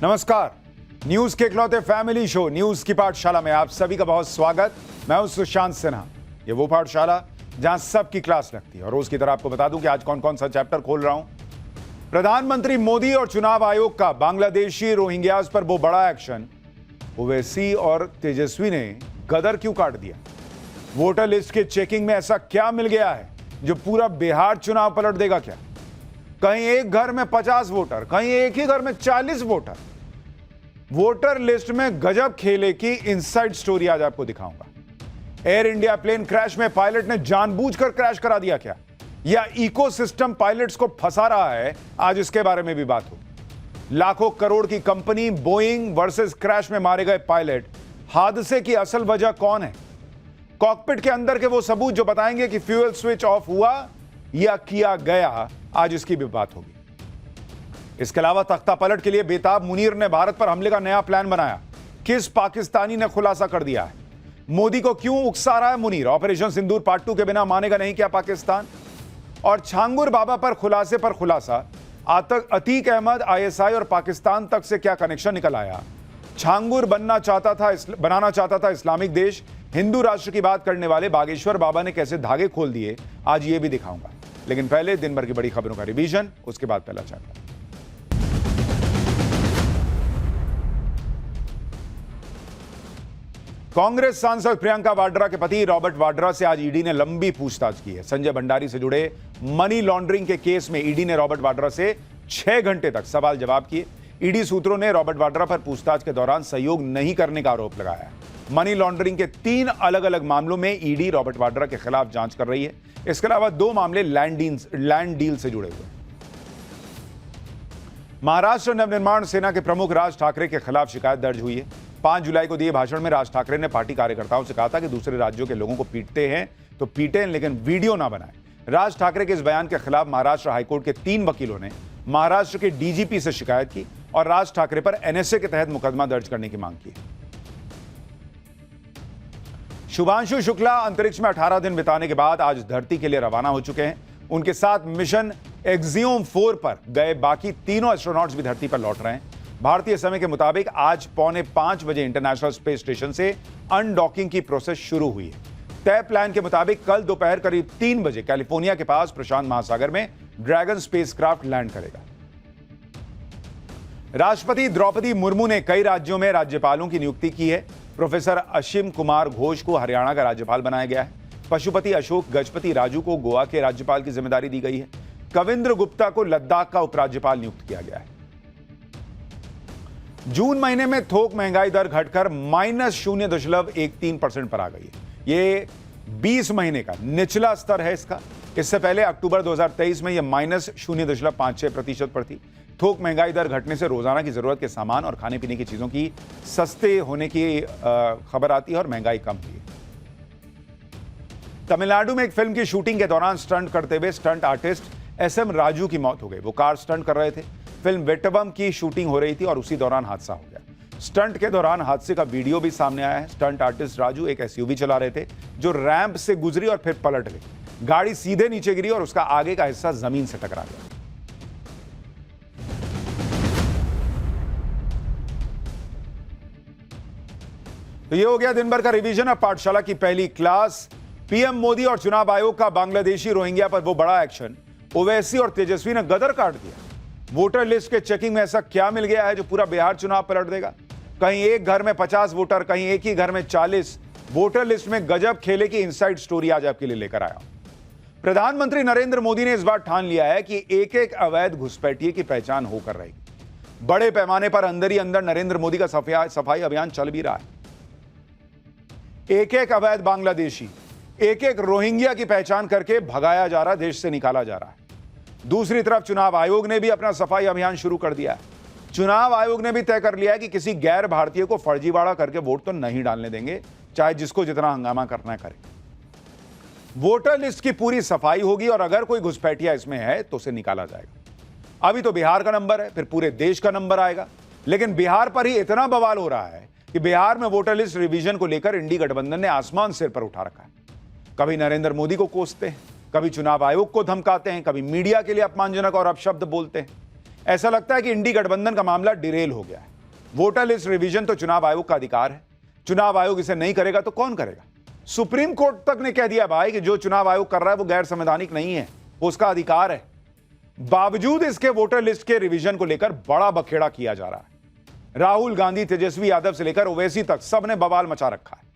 नमस्कार। न्यूज के इकलौते फैमिली शो न्यूज की पाठशाला में आप सभी का बहुत स्वागत। मैं हूं सुशांत सिन्हा। ये वो पाठशाला जहां सबकी क्लास लगती है और रोज की तरह आपको बता दूं कि आज कौन कौन सा चैप्टर खोल रहा हूं। प्रधानमंत्री मोदी और चुनाव आयोग का बांग्लादेशी रोहिंग्याज पर वो बड़ा एक्शन। ओवैसी और तेजस्वी ने गदर क्यों काट दिया? वोटर लिस्ट के चेकिंग में ऐसा क्या मिल गया है जो पूरा बिहार चुनाव पलट देगा क्या? कहीं एक घर में 50 वोटर, कहीं एक ही घर में 40 वोटर। वोटर लिस्ट में गजब खेले की इनसाइड स्टोरी आज आपको दिखाऊंगा। एयर इंडिया प्लेन क्रैश में पायलट ने जानबूझकर क्रैश करा दिया क्या, या इकोसिस्टम पायलट्स को फंसा रहा है? आज इसके बारे में भी बात हो। लाखों करोड़ की कंपनी बोइंग वर्सेस क्रैश में मारे गए पायलट, हादसे की असल वजह कौन है? कॉकपिट के अंदर के वो सबूत जो बताएंगे कि फ्यूल स्विच ऑफ हुआ या किया गया, आज इसकी भी बात होगी। इसके अलावा तख्ता पलट के लिए बेताब मुनीर ने भारत पर हमले का नया प्लान बनाया। किस पाकिस्तानी ने खुलासा कर दिया है? मोदी को क्यों उकसा रहा है मुनीर? ऑपरेशन सिंदूर पार्ट 2 के बिना मानेगा नहीं क्या पाकिस्तान? और छांगुर बाबा पर खुलासे पर खुलासा। अतीक अहमद आईएसआई और पाकिस्तान तक से क्या कनेक्शन निकल आया? छांगुर बनाना चाहता था इस्लामिक देश। हिंदू राष्ट्र की बात करने वाले बागेश्वर बाबा ने कैसे धागे खोल दिए, आज ये भी दिखाऊंगा। लेकिन पहले दिन भर की बड़ी खबरों का रिवीजन, उसके बाद पहला चैप्टर। कांग्रेस सांसद प्रियंका वाड्रा के पति रॉबर्ट वाड्रा से आज ईडी ने लंबी पूछताछ की है। संजय भंडारी से जुड़े मनी लॉन्ड्रिंग के केस में ईडी ने रॉबर्ट वाड्रा से 6 घंटे तक सवाल जवाब किए। ईडी सूत्रों ने रॉबर्ट वाड्रा पर पूछताछ के दौरान सहयोग नहीं करने का आरोप लगाया। मनी लॉन्ड्रिंग के 3 अलग अलग मामलों में ईडी रॉबर्ट वाड्रा के खिलाफ जांच कर रही है। इसके अलावा 2 मामले लैंड डील से जुड़े हुए। महाराष्ट्र नवनिर्माण सेना के प्रमुख राज ठाकरे के खिलाफ शिकायत दर्ज हुई है। 5 जुलाई को दिए भाषण में राज ठाकरे ने पार्टी कार्यकर्ताओं से कहा था कि दूसरे राज्यों के लोगों को पीटते हैं तो पीटें, लेकिन वीडियो ना बनाएं। राज ठाकरे के इस बयान के खिलाफ महाराष्ट्र हाईकोर्ट के 3 वकीलों ने महाराष्ट्र के डीजीपी से शिकायत की और राज ठाकरे पर एनएसए के तहत मुकदमा दर्ज करने की मांग की। शुभांशु शुक्ला अंतरिक्ष में 18 दिन बिताने के बाद आज धरती के लिए रवाना हो चुके हैं। उनके साथ मिशन एक्सियोम 4 पर गए बाकी तीनों एस्ट्रोनॉट्स भी धरती पर लौट रहे हैं। भारतीय समय के मुताबिक आज 4:45 बजे इंटरनेशनल स्पेस स्टेशन से अनडॉकिंग की प्रोसेस शुरू हुई है। तय प्लान के मुताबिक कल दोपहर करीब 3 बजे कैलिफोर्निया के पास प्रशांत महासागर में ड्रैगन स्पेसक्राफ्ट लैंड करेगा। राष्ट्रपति द्रौपदी मुर्मू ने कई राज्यों में राज्यपालों की नियुक्ति की है। प्रोफेसर असीम कुमार घोष को हरियाणा का राज्यपाल बनाया गया है। पशुपति अशोक गजपति राजू को गोवा के राज्यपाल की जिम्मेदारी दी गई है। कविंद्र गुप्ता को लद्दाख का उपराज्यपाल नियुक्त किया गया है। जून महीने में थोक महंगाई दर घटकर -0.13% पर आ गई है। ये 20 महीने का निचला स्तर है इसका। इससे पहले अक्टूबर 2023 में यह -0.56% पर थी। थोक महंगाई दर घटने से रोजाना की जरूरत के सामान और खाने पीने की चीजों की सस्ते होने की खबर आती है और महंगाई कम हुई है। तमिलनाडु में एक फिल्म की शूटिंग के दौरान स्टंट करते हुए स्टंट आर्टिस्ट SM राजू की मौत हो गई। वो कार स्टंट कर रहे थे। फिल्म वेट्टवम की शूटिंग हो रही थी और उसी दौरान हादसा हो गया। स्टंट के दौरान हादसे का वीडियो भी सामने आया है। स्टंट आर्टिस्ट राजू एक SUV चला रहे थे जो रैंप से गुजरी और फिर पलट गई। गाड़ी सीधे नीचे गिरी और उसका आगे का हिस्सा जमीन से टकरा गया। तो ये हो गया दिन भर का रिवीजन। अब पाठशाला की पहली क्लास। पीएम मोदी और चुनाव आयोग का बांग्लादेशी रोहिंग्या पर वो बड़ा एक्शन। ओवैसी और तेजस्वी ने गदर काट दिया। वोटर लिस्ट के चेकिंग में ऐसा क्या मिल गया है जो पूरा बिहार चुनाव पलट देगा? कहीं एक घर में 50 वोटर, कहीं एक ही घर में 40। वोटर लिस्ट में गजब खेले की इनसाइड स्टोरी आज आपके लिए लेकर आया। प्रधानमंत्री नरेंद्र मोदी ने इस बार ठान लिया है कि एक एक अवैध घुसपैठिए की पहचान होकर रहेगी। बड़े पैमाने पर अंदर ही अंदर नरेंद्र मोदी का सफाई अभियान चल भी रहा है। एक एक अवैध बांग्लादेशी, एक एक रोहिंग्या की पहचान करके भगाया जा रहा, देश से निकाला जा रहा है। दूसरी तरफ चुनाव आयोग ने भी अपना सफाई अभियान शुरू कर दिया है। चुनाव आयोग ने भी तय कर लिया है कि किसी गैर भारतीय को फर्जीवाड़ा करके वोट तो नहीं डालने देंगे, चाहे जिसको जितना हंगामा करना है करे। वोटर लिस्ट की पूरी सफाई होगी और अगर कोई घुसपैठिया इसमें है तो उसे निकाला जाएगा। अभी तो बिहार का नंबर है, फिर पूरे देश का नंबर आएगा। लेकिन बिहार पर ही इतना बवाल हो रहा है कि बिहार में वोटर लिस्ट रिवीजन को लेकर इंडी गठबंधन ने आसमान सिर पर उठा रखा है। कभी नरेंद्र मोदी को कोसते हैं, कभी चुनाव आयोग को धमकाते हैं, कभी मीडिया के लिए अपमानजनक और अपशब्द बोलते हैं। ऐसा लगता है कि इंडी गठबंधन का मामला डिरेल हो गया है। वोटर लिस्ट रिवीजन तो चुनाव आयोग का अधिकार है। चुनाव आयोग इसे नहीं करेगा तो कौन करेगा? सुप्रीम कोर्ट तक ने कह दिया भाई कि जो चुनाव आयोग कर रहा है वो गैर संवैधानिक नहीं है, वो उसका अधिकार है। बावजूद इसके वोटर लिस्ट के रिवीजन को लेकर बड़ा बखेड़ा किया जा रहा है। राहुल गांधी, तेजस्वी यादव से लेकर ओवैसी तक सबने बवाल मचा रखा है।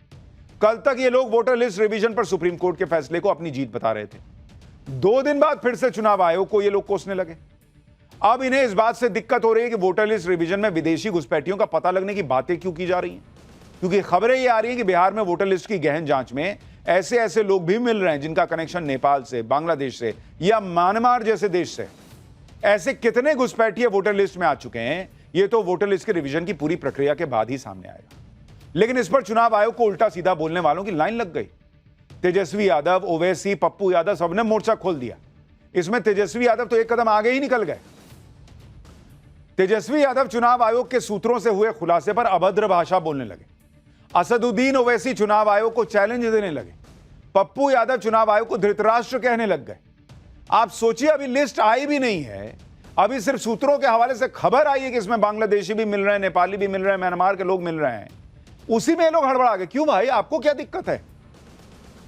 कल तक ये लोग वोटर लिस्ट रिवीजन पर सुप्रीम कोर्ट के फैसले को अपनी जीत बता रहे थे। 2 दिन बाद फिर से चुनाव आयोग को ये लोग कोसने लगे। अब इन्हें इस बात से दिक्कत हो रही है कि वोटर लिस्ट रिवीजन में विदेशी घुसपैठियों का पता लगने की बातें क्यों की जा रही हैं, क्योंकि खबरें ये आ रही हैं कि बिहार में वोटर लिस्ट की गहन जांच में ऐसे लोग भी मिल रहे हैं जिनका कनेक्शन नेपाल से, बांग्लादेश से या म्यांमार जैसे देश से। ऐसे कितने घुसपैठिए वोटर लिस्ट में आ चुके हैं, ये तो वोटर लिस्ट के रिवीजन की पूरी प्रक्रिया के बाद ही सामने आएगा। लेकिन इस पर चुनाव आयोग को उल्टा सीधा बोलने वालों की लाइन लग गई। तेजस्वी यादव, ओवैसी, पप्पू यादव सबने मोर्चा खोल दिया। इसमें तेजस्वी यादव तो एक कदम आगे ही निकल गए। तेजस्वी यादव चुनाव आयोग के सूत्रों से हुए खुलासे पर अभद्र भाषा बोलने लगे। असदुद्दीन ओवैसी चुनाव आयोग को चैलेंज देने लगे। पप्पू यादव चुनाव आयोग को धृतराष्ट्र कहने लग गए। आप सोचिए, अभी लिस्ट आई भी नहीं है, अभी सिर्फ सूत्रों के हवाले से खबर आई है कि इसमें बांग्लादेशी भी मिल रहे हैं, नेपाली भी मिल रहे हैं, म्यांमार के लोग मिल रहे हैं। उसी में लोग हड़बड़ा गए। क्यों भाई, आपको क्या दिक्कत है?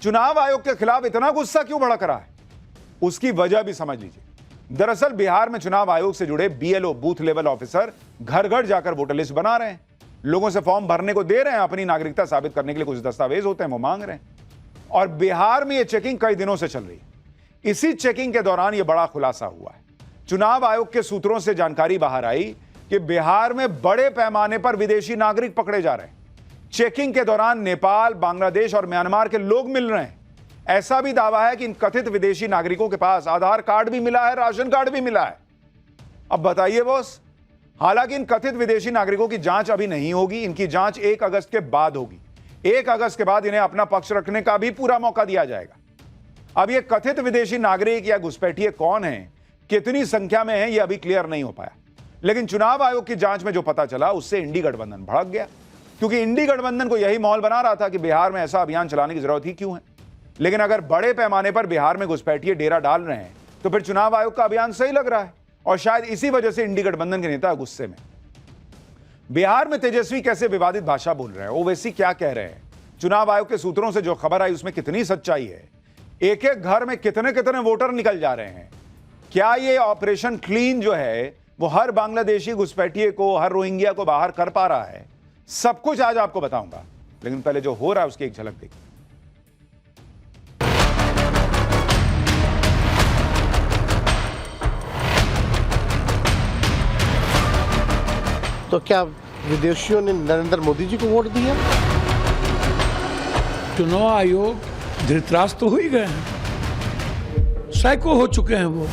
चुनाव आयोग के खिलाफ इतना गुस्सा क्यों भड़क रहा है? उसकी वजह भी समझ लीजिए। दरअसल बिहार में चुनाव आयोग से जुड़े BLO, बूथ लेवल ऑफिसर, घर घर जाकर वोटर लिस्ट बना रहे हैं। लोगों से फॉर्म भरने को दे रहे हैं, अपनी नागरिकता साबित करने के लिए कुछ दस्तावेज होते हैं वो मांग रहे हैं। और बिहार में यह चेकिंग कई दिनों से चल रही है। इसी चेकिंग के दौरान यह बड़ा खुलासा हुआ है। चुनाव आयोग के सूत्रों से जानकारी बाहर आई कि बिहार में बड़े पैमाने पर विदेशी नागरिक पकड़े जा रहे हैं। चेकिंग के दौरान नेपाल, बांग्लादेश और म्यांमार के लोग मिल रहे हैं। ऐसा भी दावा है कि इन कथित विदेशी नागरिकों के पास आधार कार्ड भी मिला है, राशन कार्ड भी मिला है। अब बताइए बॉस, हालांकि इन कथित विदेशी नागरिकों की जांच अभी नहीं होगी, इनकी जांच 1 अगस्त के बाद होगी। 1 अगस्त के बाद इन्हें अपना पक्ष रखने का भी पूरा मौका दिया जाएगा। अब ये कथित विदेशी नागरिक या घुसपैठिए कौन है, कितनी संख्या में है, यह अभी क्लियर नहीं हो पाया। लेकिन चुनाव आयोग की जांच में जो पता चला उससे इंडी गठबंधन भड़क गया, क्योंकि इंडी गठबंधन को यही माहौल बना रहा था कि बिहार में ऐसा अभियान चलाने की जरूरत ही क्यों है। लेकिन अगर बड़े पैमाने पर बिहार में घुसपैठिए डेरा डाल रहे हैं तो फिर चुनाव आयोग का अभियान सही लग रहा है, और शायद इसी वजह से इंडी गठबंधन के नेता गुस्से में। बिहार में तेजस्वी कैसे विवादित भाषा बोल रहे हैं, ओवैसी क्या कह रहे हैं, चुनाव आयोग के सूत्रों से जो खबर आई उसमें कितनी सच्चाई है, एक एक घर में कितने कितने वोटर निकल जा रहे हैं, क्या ये ऑपरेशन क्लीन जो है वो हर बांग्लादेशी घुसपैठिए को, हर रोहिंग्या को बाहर कर पा रहा है, सब कुछ आज आपको बताऊंगा। लेकिन पहले जो हो रहा है उसकी एक झलक देखिए। तो क्या विदेशियों ने नरेंद्र मोदी जी को वोट दिया? चुनाव आयोग धृतराष्ट्र तो हो ही गए हैं, सैकड़ों हो चुके हैं वो।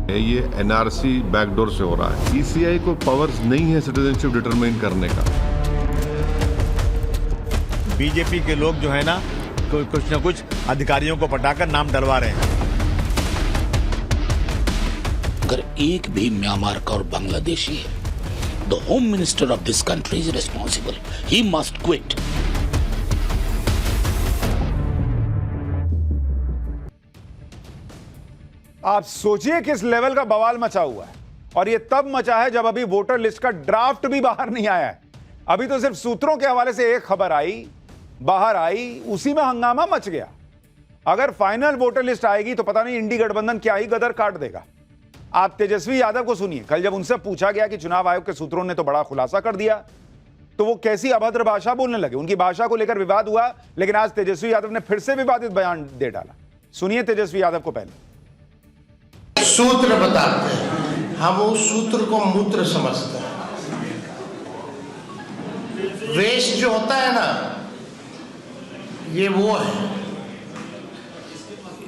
ये NRC बैकडोर से हो रहा है। ECI को पावर्स नहीं है सिटीजनशिप डिटरमाइन करने का। बीजेपी के लोग जो है ना कुछ न कुछ अधिकारियों को पटाकर नाम डलवा रहे हैं। अगर एक भी म्यांमार का और बांग्लादेशी है, the home minister of this country is responsible, he must quit. आप सोचिए किस लेवल का बवाल मचा हुआ है, और यह तब मचा है जब अभी वोटर लिस्ट का ड्राफ्ट भी बाहर नहीं आया है। अभी तो सिर्फ सूत्रों के हवाले से एक खबर आई, बाहर आई, उसी में हंगामा मच गया। अगर फाइनल वोटर लिस्ट आएगी तो पता नहीं इंडी गठबंधन क्या ही गदर काट देगा। आप तेजस्वी यादव को सुनिए, कल जब उनसे पूछा गया कि चुनाव आयोग के सूत्रों ने तो बड़ा खुलासा कर दिया, तो वो कैसी अभद्र भाषा बोलने लगे। उनकी भाषा को लेकर विवाद हुआ, लेकिन आज तेजस्वी यादव ने फिर से विवादित बयान दे डाला। सुनिए तेजस्वी यादव को पहले। सूत्र बताते हैं, हम उस सूत्र को मूत्र समझते हैं। वेस्ट जो होता है ना, ये वो है,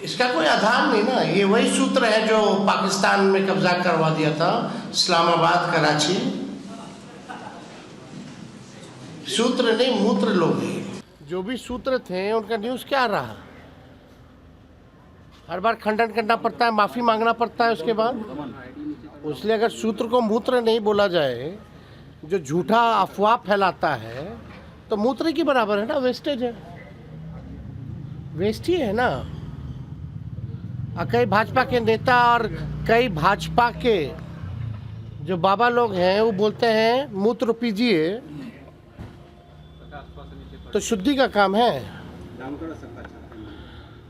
इसका कोई आधार नहीं ना। ये वही सूत्र है जो पाकिस्तान में कब्जा करवा दिया था, इस्लामाबाद, कराची। सूत्र नहीं, मूत्र लोग हैं। जो भी सूत्र थे उनका न्यूज़ क्या रहा? हर बार खंडन करना पड़ता है, माफ़ी मांगना पड़ता है उसके बाद। इसलिए अगर सूत्र को मूत्र नहीं बोला जाए, जो झूठा अफवाह फैलाता है, तो मूत्र की बराबर है ना, वेस्टेज है, वेस्ट ही है ना। कई भाजपा के नेता और कई भाजपा के जो बाबा लोग हैं वो बोलते हैं मूत्र पीजिए तो शुद्धि का काम है।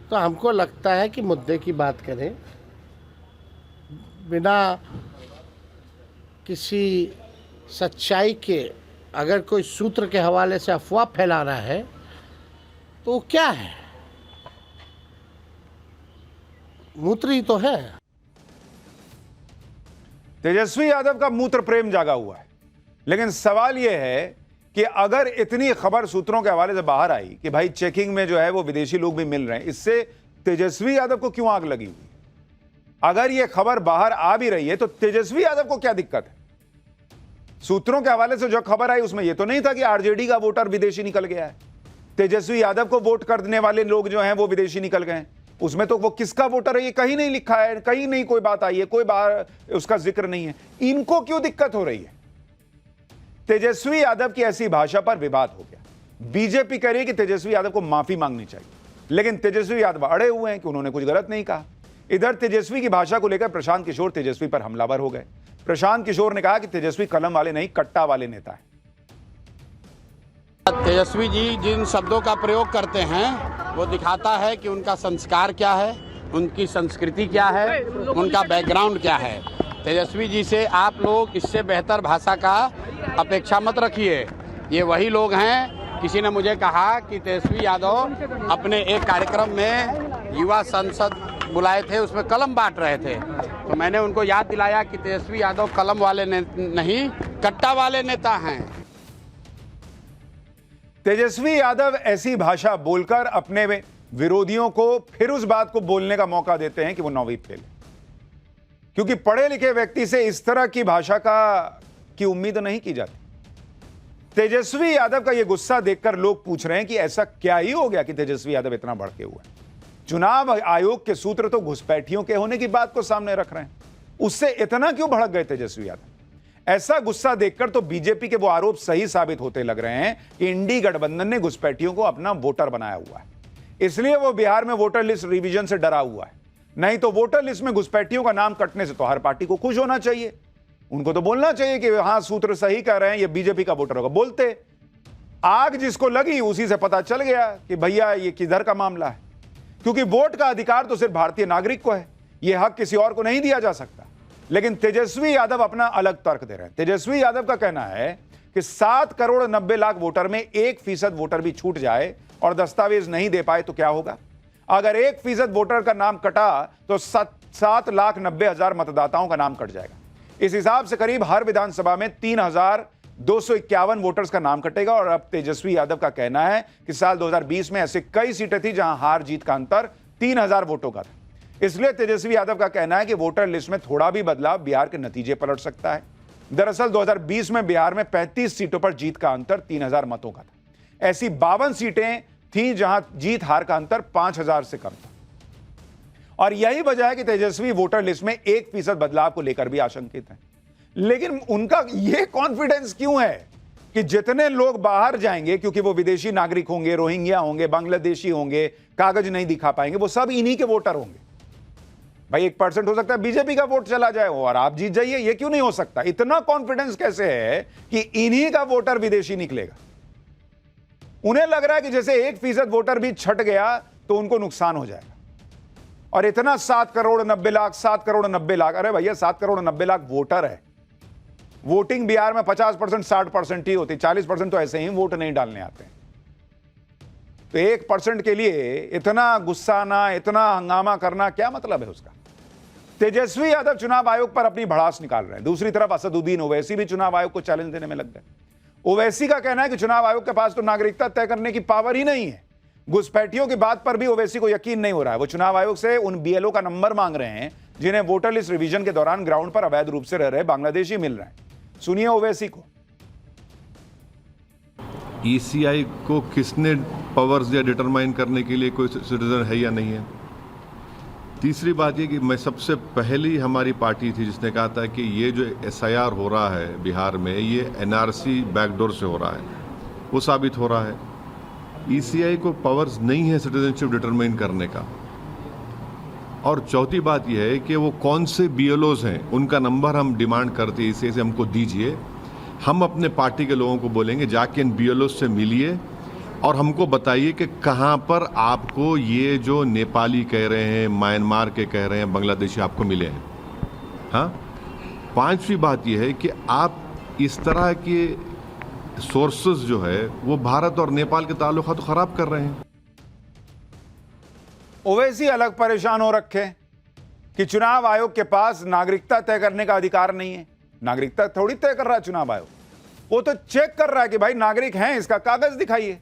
तो हमको लगता है कि मुद्दे की बात करें, बिना किसी सच्चाई के अगर कोई सूत्र के हवाले से अफवाह फैला रहा है तो वो क्या है? मूत्र ही तो है। तेजस्वी यादव का मूत्र प्रेम जागा हुआ है, लेकिन सवाल यह है कि अगर इतनी खबर सूत्रों के हवाले से बाहर आई कि भाई चेकिंग में जो है वो विदेशी लोग भी मिल रहे हैं, इससे तेजस्वी यादव को क्यों आग लगी हुई? अगर यह खबर बाहर आ भी रही है तो तेजस्वी यादव को क्या दिक्कत है? सूत्रों के हवाले से जो खबर आई उसमें यह तो नहीं था कि आरजेडी का वोटर विदेशी निकल गया है, तेजस्वी यादव को वोट करने वाले लोग जो हैं वो विदेशी निकल गए हैं। उसमें तो वो किसका वोटर है ये कहीं नहीं लिखा है, कहीं नहीं कोई बात आई है, कोई बार उसका जिक्र नहीं है। इनको क्यों दिक्कत हो रही है? तेजस्वी यादव की ऐसी भाषा पर विवाद हो गया। बीजेपी कह रही है कि तेजस्वी यादव को माफी मांगनी चाहिए, लेकिन तेजस्वी यादव अड़े हुए हैं कि उन्होंने कुछ गलत नहीं कहा। इधर तेजस्वी की भाषा को लेकर प्रशांत किशोर तेजस्वी पर हमलावर हो गए। प्रशांत किशोर ने कहा कि तेजस्वी कलम वाले नहीं, कट्टा वाले नेता है। तेजस्वी जी जिन शब्दों का प्रयोग करते हैं वो दिखाता है कि उनका संस्कार क्या है, उनकी संस्कृति क्या है, उनका बैकग्राउंड क्या है। तेजस्वी जी से आप लोग इससे बेहतर भाषा का अपेक्षा मत रखिए। ये वही लोग हैं, किसी ने मुझे कहा कि तेजस्वी यादव अपने एक कार्यक्रम में युवा संसद बुलाए थे, उसमें कलम बांट रहे थे, तो मैंने उनको याद दिलाया कि तेजस्वी यादव कलम वाले नहीं, कट्टा वाले नेता हैं। तेजस्वी यादव ऐसी भाषा बोलकर अपने विरोधियों को फिर उस बात को बोलने का मौका देते हैं कि वो 9वीं फेल, क्योंकि पढ़े लिखे व्यक्ति से इस तरह की भाषा की उम्मीद नहीं की जाती। तेजस्वी यादव का यह गुस्सा देखकर लोग पूछ रहे हैं कि ऐसा क्या ही हो गया कि तेजस्वी यादव इतना भड़के हुए हैं। चुनाव आयोग के सूत्र तो घुसपैठियों के होने की बात को सामने रख रहे हैं, उससे इतना क्यों भड़क गए तेजस्वी यादव? ऐसा गुस्सा देखकर तो बीजेपी के वो आरोप सही साबित होते लग रहे हैं कि इंडी गठबंधन ने घुसपैठियों को अपना वोटर बनाया हुआ है, इसलिए वो बिहार में वोटर लिस्ट रिवीजन से डरा हुआ है। नहीं तो वोटर लिस्ट में घुसपैठियों का नाम कटने से तो हर पार्टी को खुश होना चाहिए, उनको तो बोलना चाहिए कि हां सूत्र सही कह रहे हैं, ये बीजेपी का वोटर होगा। बोलते आग जिसको लगी उसी से पता चल गया कि भैया ये किधर का मामला है, क्योंकि वोट का अधिकार तो सिर्फ भारतीय नागरिक को है, यह हक किसी और को नहीं दिया जा सकता। लेकिन तेजस्वी यादव अपना अलग तर्क दे रहे हैं। तेजस्वी यादव का कहना है कि 7 करोड़ 90 लाख वोटर में 1% वोटर भी छूट जाए और दस्तावेज नहीं दे पाए तो क्या होगा? अगर 1% वोटर का नाम कटा तो 7,90,000 मतदाताओं का नाम कट जाएगा। इस हिसाब से करीब हर विधानसभा में 3,251 वोटर्स का नाम कटेगा। और अब तेजस्वी यादव का कहना है कि साल 2020 में ऐसे कई सीटें थी जहां हार जीत का अंतर 3,000 वोटों का था, इसलिए तेजस्वी यादव का कहना है कि वोटर लिस्ट में थोड़ा भी बदलाव बिहार के नतीजे पलट सकता है। दरअसल 2020 में बिहार में 35 सीटों पर जीत का अंतर 3,000 मतों का था। ऐसी 52 सीटें थीं जहां जीत हार का अंतर 5,000 से कम था, और यही वजह है कि तेजस्वी वोटर लिस्ट में 1% बदलाव को लेकर भी आशंकित हैं। लेकिन उनका यह कॉन्फिडेंस क्यों है कि जितने लोग बाहर जाएंगे, क्योंकि वो विदेशी नागरिक होंगे, रोहिंग्या होंगे, बांग्लादेशी होंगे, कागज नहीं दिखा पाएंगे, वो सब इन्हीं के वोटर होंगे। भाई 1% हो सकता है बीजेपी का वोट चला जाए और आप जीत जाइए, ये क्यों नहीं हो सकता? इतना कॉन्फिडेंस कैसे है कि इन्हीं का वोटर विदेशी निकलेगा? उन्हें लग रहा है कि जैसे 1% वोटर भी छट गया तो उनको नुकसान हो जाएगा। और इतना 7 करोड़ 90 लाख, 7 करोड़ 90 लाख, अरे भैया 7 करोड़ 90 लाख वोटर है। वोटिंग बिहार में 50% 60% ही होती, 40% तो ऐसे ही वोट नहीं डालने आते हैं। तो 1% के लिए इतना गुस्सा आना, इतना हंगामा करना, क्या मतलब है उसका? तेजस्वी यादव चुनाव आयोग पर अपनी भड़ास निकाल रहे हैं। दूसरी तरफ असदुद्दीन ओवैसी भी चुनाव आयोग को चैलेंज देने में लग गए। ओवैसी का कहना है कि चुनाव आयोग के पास तो नागरिकता तय करने की पावर ही नहीं है। घुसपैठियों की बात पर भी ओवैसी को यकीन नहीं हो रहा है। वो चुनाव आयोग से उन बीएलओ का नंबर मांग रहे हैं जिन्हें वोटर लिस्ट रिवीजन के दौरान ग्राउंड पर अवैध रूप से रह रहे बांग्लादेशी मिल रहे हैं। सुनिए ओवैसी को। ईसीआई को किसने पावर्स या डिटरमाइन करने के लिए कोई सिटीजन है या नहीं है? तीसरी बात ये कि मैं सबसे पहली हमारी पार्टी थी जिसने कहा था कि ये जो एसआईआर हो रहा है बिहार में, ये एनआरसी बैकडोर से हो रहा है। वो साबित हो रहा है। ईसीआई को पावर्स नहीं है सिटीजनशिप डिटरमाइन करने का। और चौथी बात यह है कि वो कौन से BLOs हैं, उनका नंबर हम डिमांड करते हैं, इसे हमको दीजिए। हम अपने पार्टी के लोगों को बोलेंगे जाके इन BLOs से मिलिए और हमको बताइए कि कहाँ पर आपको ये जो नेपाली कह रहे हैं, म्यांमार के कह रहे हैं, बांग्लादेशी आपको मिले हैं। हाँ, पांचवी बात यह है कि आप इस तरह के सोर्सेज जो है वो भारत और नेपाल के ताल्लुकात तो खराब कर रहे हैं। ओवैसी अलग परेशान हो रखे हैं कि चुनाव आयोग के पास नागरिकता तय करने का अधिकार नहीं है। नागरिकता थोड़ी तय कर रहा है चुनाव आयोग, वो तो चेक कर रहा है कि भाई नागरिक हैं, इसका कागज दिखाइए।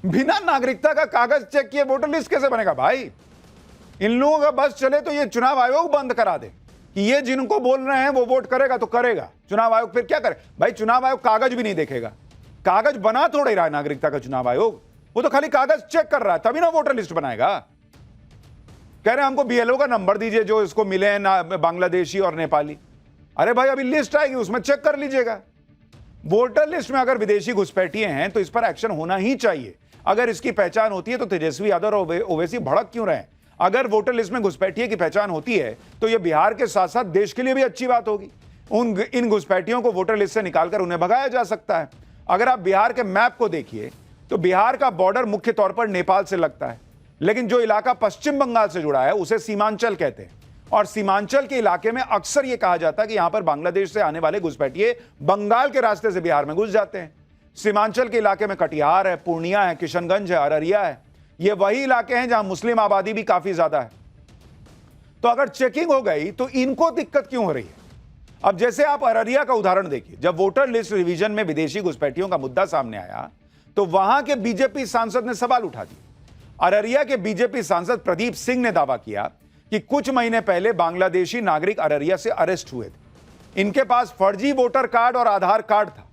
बिना नागरिकता का कागज चेक किए वोटर लिस्ट कैसे बनेगा भाई? इन लोगों का बस चले तो ये चुनाव आयोग बंद करा दे कि ये जिनको बोल रहे हैं वो वोट करेगा तो करेगा। चुनाव आयोग फिर क्या करे भाई? चुनाव आयोग कागज भी नहीं देखेगा, कागज बना थोड़े रहा है नागरिकता का चुनाव आयोग, वो तो खाली कागज चेक कर रहा है, तभी ना वोटर लिस्ट बनाएगा। कह रहे हैं हमको BLO का नंबर दीजिए जो इसको मिले हैं ना बांग्लादेशी और नेपाली। अरे भाई अभी लिस्ट आएगी उसमें चेक कर लीजिएगा। वोटर लिस्ट में अगर विदेशी घुसपैठिए हैं तो इस पर एक्शन होना ही चाहिए। अगर इसकी पहचान होती है तो तेजस्वी यादव और ओवैसी भड़क क्यों रहे? अगर वोटर लिस्ट में घुसपैठिए की पहचान होती है तो यह बिहार के साथ साथ देश के लिए भी अच्छी बात होगी। इन घुसपैठियों को वोटर लिस्ट से निकालकर उन्हें भगाया जा सकता है। अगर आप बिहार के मैप को देखिए तो बिहार का बॉर्डर मुख्य तौर पर नेपाल से लगता है, लेकिन जो इलाका पश्चिम बंगाल से जुड़ा है उसे सीमांचल कहते हैं। और सीमांचल के इलाके में अक्सर यह कहा जाता है कि यहां पर बांग्लादेश से आने वाले घुसपैठिए बंगाल के रास्ते से बिहार में घुस जाते हैं। सीमांचल के इलाके में कटिहार है, पूर्णिया है, किशनगंज है, अररिया है। ये वही इलाके हैं जहां मुस्लिम आबादी भी काफी ज्यादा है। तो अगर चेकिंग हो गई तो इनको दिक्कत क्यों हो रही है? अब जैसे आप अररिया का उदाहरण देखिए, जब वोटर लिस्ट रिवीजन में विदेशी घुसपैठियों का मुद्दा सामने आया तो वहां के बीजेपी सांसद ने सवाल उठा दिया। अररिया के बीजेपी सांसद प्रदीप सिंह ने दावा किया कि कुछ महीने पहले बांग्लादेशी नागरिक अररिया से अरेस्ट हुए थे। इनके पास फर्जी वोटर कार्ड और आधार कार्ड था।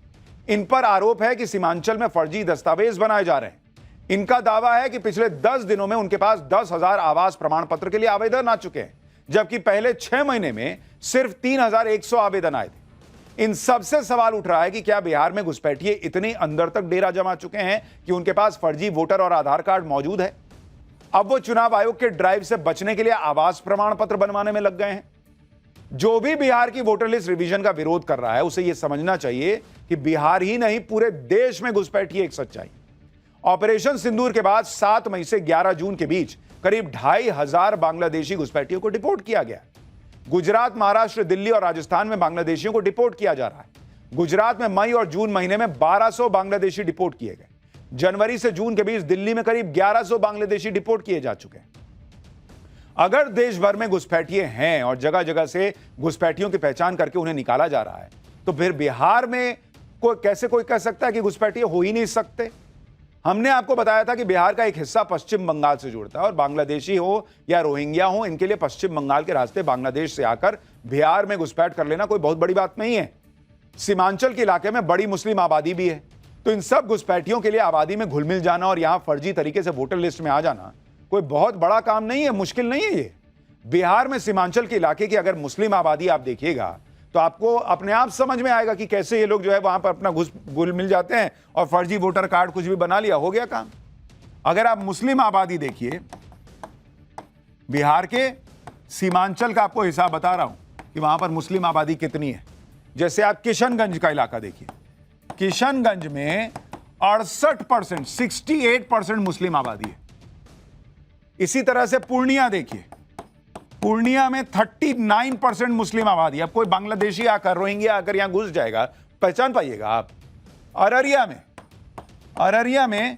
इन पर आरोप है कि सीमांचल में फर्जी दस्तावेज बनाए जा रहे हैं। इनका दावा है कि पिछले 10 दिनों में उनके पास 10,000 आवास प्रमाण पत्र के लिए आवेदन आ चुके हैं, जबकि पहले 6 महीने में सिर्फ 3,100 आवेदन आए थे। इन सबसे सवाल उठ रहा है कि क्या बिहार में घुसपैठिए इतने अंदर तक डेरा जमा चुके हैं कि उनके पास फर्जी वोटर और आधार कार्ड मौजूद है? अब वो चुनाव आयोग के ड्राइव से बचने के लिए आवास प्रमाण पत्र बनवाने में लग गए हैं। जो भी बिहार की वोटर लिस्ट रिवीजन का विरोध कर रहा है उसे यह समझना चाहिए कि बिहार ही नहीं पूरे देश में घुसपैठिए एक सच्चाई। ऑपरेशन सिंदूर के बाद 7 मई से 11 जून के बीच करीब 2,500 बांग्लादेशी घुसपैठियों को डिपोर्ट किया गया। गुजरात, महाराष्ट्र, दिल्ली और राजस्थान में बांग्लादेशियों को डिपोर्ट किया जा रहा है। गुजरात में मई और जून महीने में 1200 बांग्लादेशी डिपोर्ट किए गए। जनवरी से जून के बीच दिल्ली में करीब 1100 बांग्लादेशी डिपोर्ट किए जा चुके हैं। अगर देश भर में घुसपैठिए हैं और जगह जगह से घुसपैठियों की पहचान करके उन्हें निकाला जा रहा है तो फिर बिहार में कैसे कोई कह सकता है कि घुसपैठिए हो ही नहीं सकते? हमने आपको बताया था कि बिहार का एक हिस्सा पश्चिम बंगाल से जुड़ता है और बांग्लादेशी हो या रोहिंग्या हो, इनके लिए पश्चिम बंगाल के रास्ते बांग्लादेश से आकर बिहार में घुसपैठ कर लेना कोई बहुत बड़ी बात नहीं है। सीमांचल के इलाके में बड़ी मुस्लिम आबादी भी है, तो इन सब घुसपैठियों के लिए आबादी में घुल मिल जाना और यहां फर्जी तरीके से वोटर लिस्ट में आ जाना कोई बहुत बड़ा काम नहीं है, मुश्किल नहीं है। ये बिहार में सीमांचल के इलाके की अगर मुस्लिम आबादी आप देखिएगा तो आपको अपने आप समझ में आएगा कि कैसे ये लोग जो है वहां पर अपना घुल मिल जाते हैं और फर्जी वोटर कार्ड कुछ भी बना लिया, हो गया काम। अगर आप मुस्लिम आबादी देखिए बिहार के सीमांचल का, आपको हिसाब बता रहा हूं कि वहां पर मुस्लिम आबादी कितनी है। जैसे आप किशनगंज का इलाका देखिए, किशनगंज में 68%, 68% मुस्लिम आबादी है। इसी तरह से पूर्णिया देखिए, पूर्णिया में 39% मुस्लिम आबादी। अब कोई बांग्लादेशी आकर, रोहिंग्या आकर यहां घुस जाएगा, पहचान पाइएगा आप। अररिया में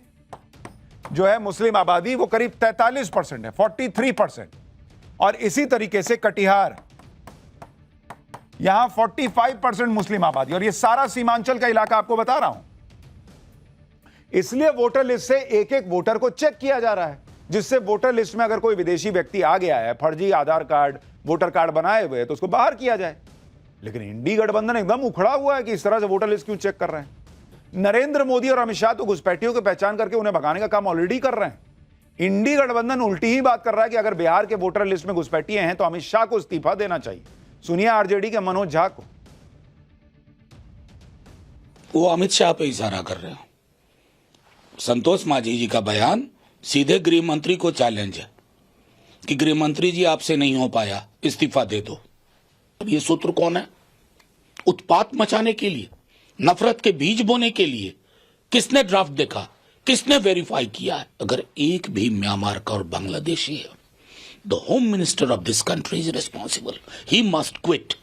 जो है मुस्लिम आबादी वो करीब 43% है, 43%। और इसी तरीके से कटिहार, यहां 45% मुस्लिम आबादी, और ये सारा सीमांचल का इलाका आपको बता रहा हूं। इसलिए वोटर लिस्ट से एक एक वोटर को चेक किया जा रहा है, जिससे वोटर लिस्ट में अगर कोई विदेशी व्यक्ति आ गया है, फर्जी आधार कार्ड, वोटर कार्ड बनाए हुए, तो उसको बाहर किया जाए। लेकिन इंडी गठबंधन एकदम उखड़ा हुआ है कि इस तरह से वोटर लिस्ट क्यों चेक कर रहे हैं। नरेंद्र मोदी और अमित शाह तो घुसपैठियों की पहचान करके उन्हें भगाने का काम ऑलरेडी कर रहे हैं। इंडी गठबंधन उल्टी ही बात कर रहा है कि अगर बिहार के वोटर लिस्ट में घुसपैठिए हैं तो अमित शाह को इस्तीफा देना चाहिए। सुनिए आरजेडी के मनोज झा को। वो अमित शाह पे इशारा कर रहे हैं। संतोष मांझी जी का बयान सीधे गृह मंत्री को चैलेंज है। कि गृह मंत्री जी आपसे नहीं हो पाया, इस्तीफा दे दो। अब ये सूत्र कौन है? उत्पात मचाने के लिए, नफरत के बीज बोने के लिए किसने ड्राफ्ट देखा, किसने वेरीफाई किया है? अगर एक भी म्यांमार का और बांग्लादेशी है, the home minister of this country is responsible, he must quit.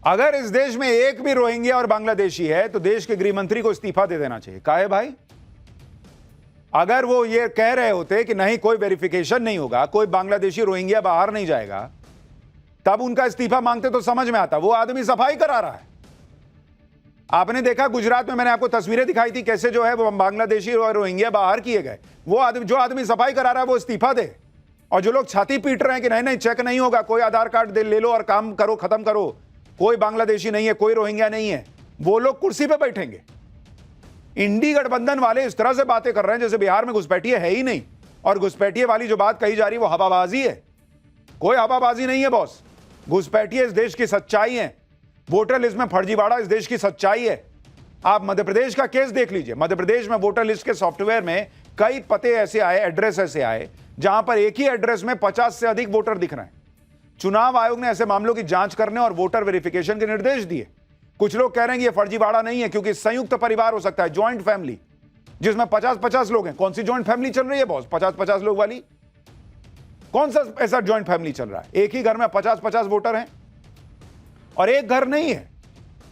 अगर इस देश में एक भी रोहिंग्या और बांग्लादेशी है तो देश के गृह मंत्री को इस्तीफा दे देना चाहिए। काहे भाई? अगर वो ये कह रहे होते कि नहीं कोई वेरिफिकेशन नहीं होगा, कोई बांग्लादेशी रोहिंग्या बाहर नहीं जाएगा, तब उनका इस्तीफा मांगते तो समझ में आता। वो आदमी सफाई करा रहा है। आपने देखा गुजरात में, मैंने आपको तस्वीरें दिखाई थी कैसे जो है वो बांग्लादेशी और रोहिंग्या बाहर किए गए। वो आदमी, जो आदमी सफाई करा रहा है वो इस्तीफा दे, और जो लोग छाती पीट रहे हैं कि नहीं नहीं चेक नहीं होगा, कोई आधार कार्ड दे ले लो और काम करो, खत्म करो, कोई बांग्लादेशी नहीं है, कोई रोहिंग्या नहीं है, वो लोग कुर्सी पे बैठेंगे। इंडी गठबंधन वाले इस तरह से बातें कर रहे हैं जैसे बिहार में घुसपैठिए है ही नहीं, और घुसपैठिए वाली जो बात कही जा रही है वो हवाबाजी है। कोई हवाबाजी नहीं है बॉस, घुसपैठिए इस देश की सच्चाई है। वोटर लिस्ट में फर्जीवाड़ा इस देश की सच्चाई है। आप मध्य प्रदेश का केस देख लीजिए। मध्य प्रदेश में वोटर लिस्ट के सॉफ्टवेयर में कई पते ऐसे आए, एड्रेस ऐसे आए, जहां पर एक ही एड्रेस में 50 से अधिक वोटर दिख रहे हैं। चुनाव आयोग ने ऐसे मामलों की जांच करने और वोटर वेरिफिकेशन के निर्देश दिए। कुछ लोग कह रहे हैं कि यह फर्जीवाड़ा नहीं है क्योंकि संयुक्त परिवार हो सकता है, ज्वाइंट फैमिली, जिसमें 50-50 लोग हैं। कौन सी ज्वाइंट फैमिली चल रही है बॉस? 50-50 लोग वाली कौन सा ऐसा ज्वाइंट फैमिली चल रहा है? एक ही घर में 50-50 वोटर हैं और एक घर नहीं है।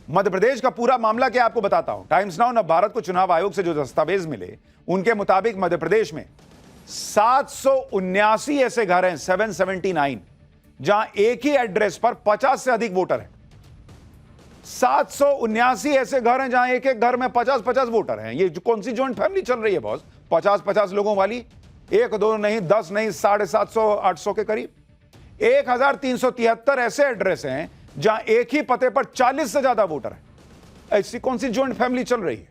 मध्य प्रदेश का पूरा मामला क्या आपको बताता हूं। टाइम्स नाउ नव भारत को चुनाव आयोग से जो दस्तावेज मिले उनके मुताबिक मध्य प्रदेश में 779 ऐसे घर हैं, 779, जहां एक ही एड्रेस पर 50 से अधिक वोटर हैं। 779 ऐसे घर हैं जहां एक एक घर में 50-50 वोटर हैं। ये कौन सी ज्वाइंट फैमिली चल रही है बॉस? 50-50 लोगों वाली, एक दो नहीं, 10 नहीं, 750-800 के करीब। 1373 ऐसे एड्रेस हैं जहां एक ही पते पर 40 से ज्यादा वोटर हैं। ऐसी कौन सी ज्वाइंट फैमिली चल रही है?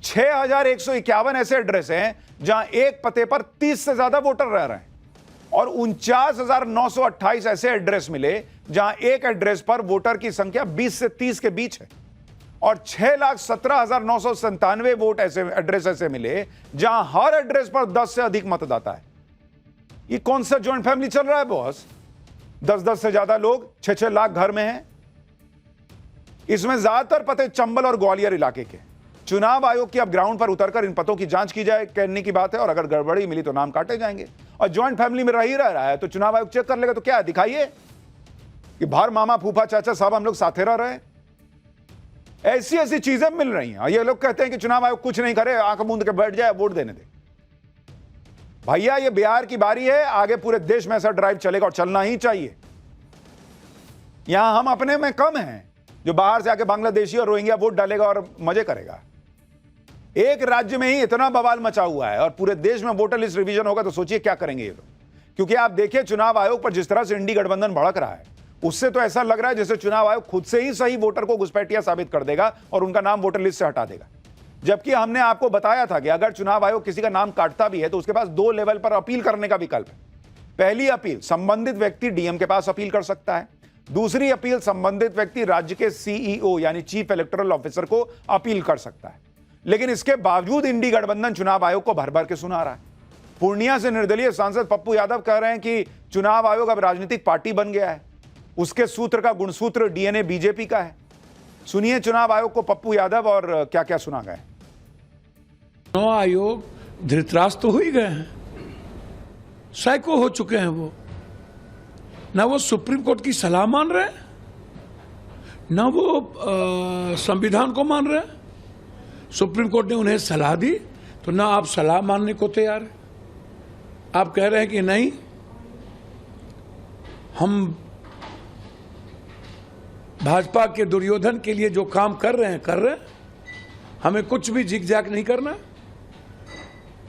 6151 ऐसे एड्रेस हैं जहां एक पते पर 30 से ज्यादा वोटर रह रहे हैं, और 49,928 ऐसे एड्रेस मिले जहां एक एड्रेस पर वोटर की संख्या 20 से 30 के बीच है, और 6,17,997 वोट ऐसे एड्रेस ऐसे मिले जहां हर एड्रेस पर 10 से अधिक मतदाता है। ये कौन सा ज्वाइंट फैमिली चल रहा है बॉस? 10-10 से ज्यादा लोग, 6-6 लाख घर में हैं। इसमें ज्यादातर पते चंबल और ग्वालियर इलाके के। चुनाव आयोग की अब ग्राउंड पर उतरकर इन पतों की जांच की जाए, कहने की बात है, और अगर गड़बड़ी मिली तो नाम काटे जाएंगे। और ज्वाइंट फैमिली में रह रहा है तो चुनाव आयोग चेक कर लेगा तो क्या है? दिखाइए कि बाहर मामा फूफा चाचा साहब हम लोग साथे रह रहे हैं। ऐसी ऐसी चीजें मिल रही हैं। ये लोग कहते हैं कि चुनाव आयोग कुछ नहीं करे, आंख मूंद के बैठ जाए, वोट देने दे। भैया ये बिहार की बारी है, आगे पूरे देश में ऐसा ड्राइव चलेगा और चलना ही चाहिए। यहां हम अपने में कम हैं, जो बाहर से आके बांग्लादेशी और रोहिंग्या वोट डालेगा और मजे करेगा। एक राज्य में ही इतना बवाल मचा हुआ है और पूरे देश में वोटर लिस्ट रिवीजन होगा तो सोचिए क्या करेंगे ये लोग। क्योंकि आप देखिए चुनाव आयोग पर जिस तरह से इंडी गठबंधन भड़क रहा है, उससे तो ऐसा लग रहा है जैसे चुनाव आयोग खुद से ही सही वोटर को घुसपैठिया साबित कर देगा और उनका नाम वोटर लिस्ट से हटा देगा। जबकि हमने आपको बताया था कि अगर चुनाव आयोग किसी का नाम काटता भी है तो उसके पास 2 लेवल पर अपील करने का विकल्प है। पहली अपील, संबंधित व्यक्ति डीएम के पास अपील कर सकता है। दूसरी अपील, संबंधित व्यक्ति राज्य के सीईओ यानी चीफ इलेक्टोरल ऑफिसर को अपील कर सकता है। लेकिन इसके बावजूद इंडी गठबंधन चुनाव आयोग को भर भर के सुना रहा है। पूर्णिया से निर्दलीय सांसद पप्पू यादव कह रहे हैं कि चुनाव आयोग अब राजनीतिक पार्टी बन गया है, उसके सूत्र का गुणसूत्र डीएनए बीजेपी का है। सुनिए चुनाव आयोग को पप्पू यादव और क्या क्या सुना गया। चुनाव आयोग धृतराष्ट्र तो हो ही गए हैं, साइको हो चुके हैं। वो ना वो सुप्रीम कोर्ट की सलाह मान रहे हैं, ना वो संविधान को मान रहे हैं। सुप्रीम कोर्ट ने उन्हें सलाह दी तो ना आप सलाह मानने को तैयार है। आप कह रहे हैं कि नहीं, हम भाजपा के दुर्योधन के लिए जो काम कर रहे हैं, हमें कुछ भी जिग जैग नहीं करना।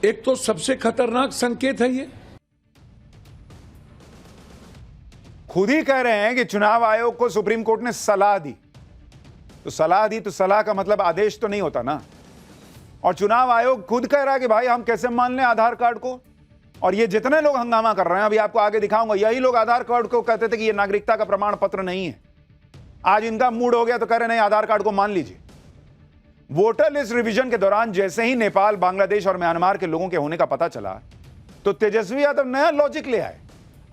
एक तो सबसे खतरनाक संकेत है ये। खुद ही कह रहे हैं कि चुनाव आयोग को सुप्रीम कोर्ट ने सलाह दी, तो सलाह का मतलब आदेश तो नहीं होता ना। और चुनाव आयोग खुद कह रहा है कि भाई हम कैसे मान लें आधार कार्ड को। और ये जितने लोग हंगामा कर रहे हैं, अभी आपको आगे दिखाऊंगा, यही लोग आधार कार्ड को कहते थे कि ये नागरिकता का प्रमाण पत्र नहीं है। आज इनका मूड हो गया तो कह रहे नहीं, आधार कार्ड को मान लीजिए। वोटर लिस्ट रिवीजन के दौरान जैसे ही नेपाल, बांग्लादेश और म्यांमार के लोगों के होने का पता चला, तो तेजस्वी यादव नया लॉजिक ले आए।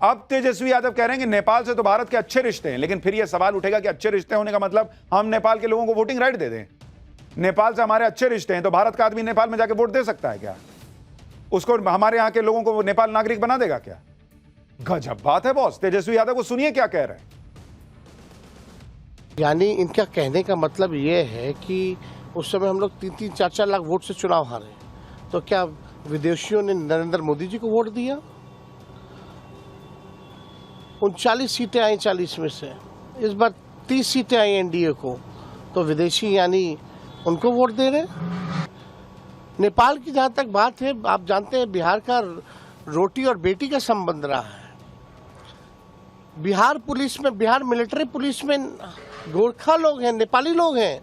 अब तेजस्वी यादव कह रहे हैं कि नेपाल से तो भारत के अच्छे रिश्ते हैं, लेकिन फिर यह सवाल उठेगा कि अच्छे रिश्ते होने का मतलब हम नेपाल के लोगों को वोटिंग राइट दे दें। नेपाल से हमारे अच्छे रिश्ते हैं तो भारत का आदमी नेपाल में जाके वोट दे सकता है क्या? उसको हमारे यहां के लोगों को नेपाल नागरिक बना देगा क्या? गजब बात है बॉस। तेजस्वी यादव को सुनिए क्या कह रहे हैं। यानी इनका कहने का मतलब ये है कि उस समय हम लोग 3-3, 4-4 लाख वोट से चुनाव हारे, तो क्या विदेशियों ने नरेंद्र मोदी जी को वोट दिया? 39 सीटें आई 40 में से, इस बार 30 सीटें आई एनडीए को, तो विदेशी यानी उनको वोट दे रहे। नेपाल की जहाँ तक बात है, आप जानते हैं बिहार का रोटी और बेटी का संबंध रहा है। बिहार पुलिस में, बिहार मिलिट्री पुलिस में गोरखा लोग हैं, नेपाली लोग हैं,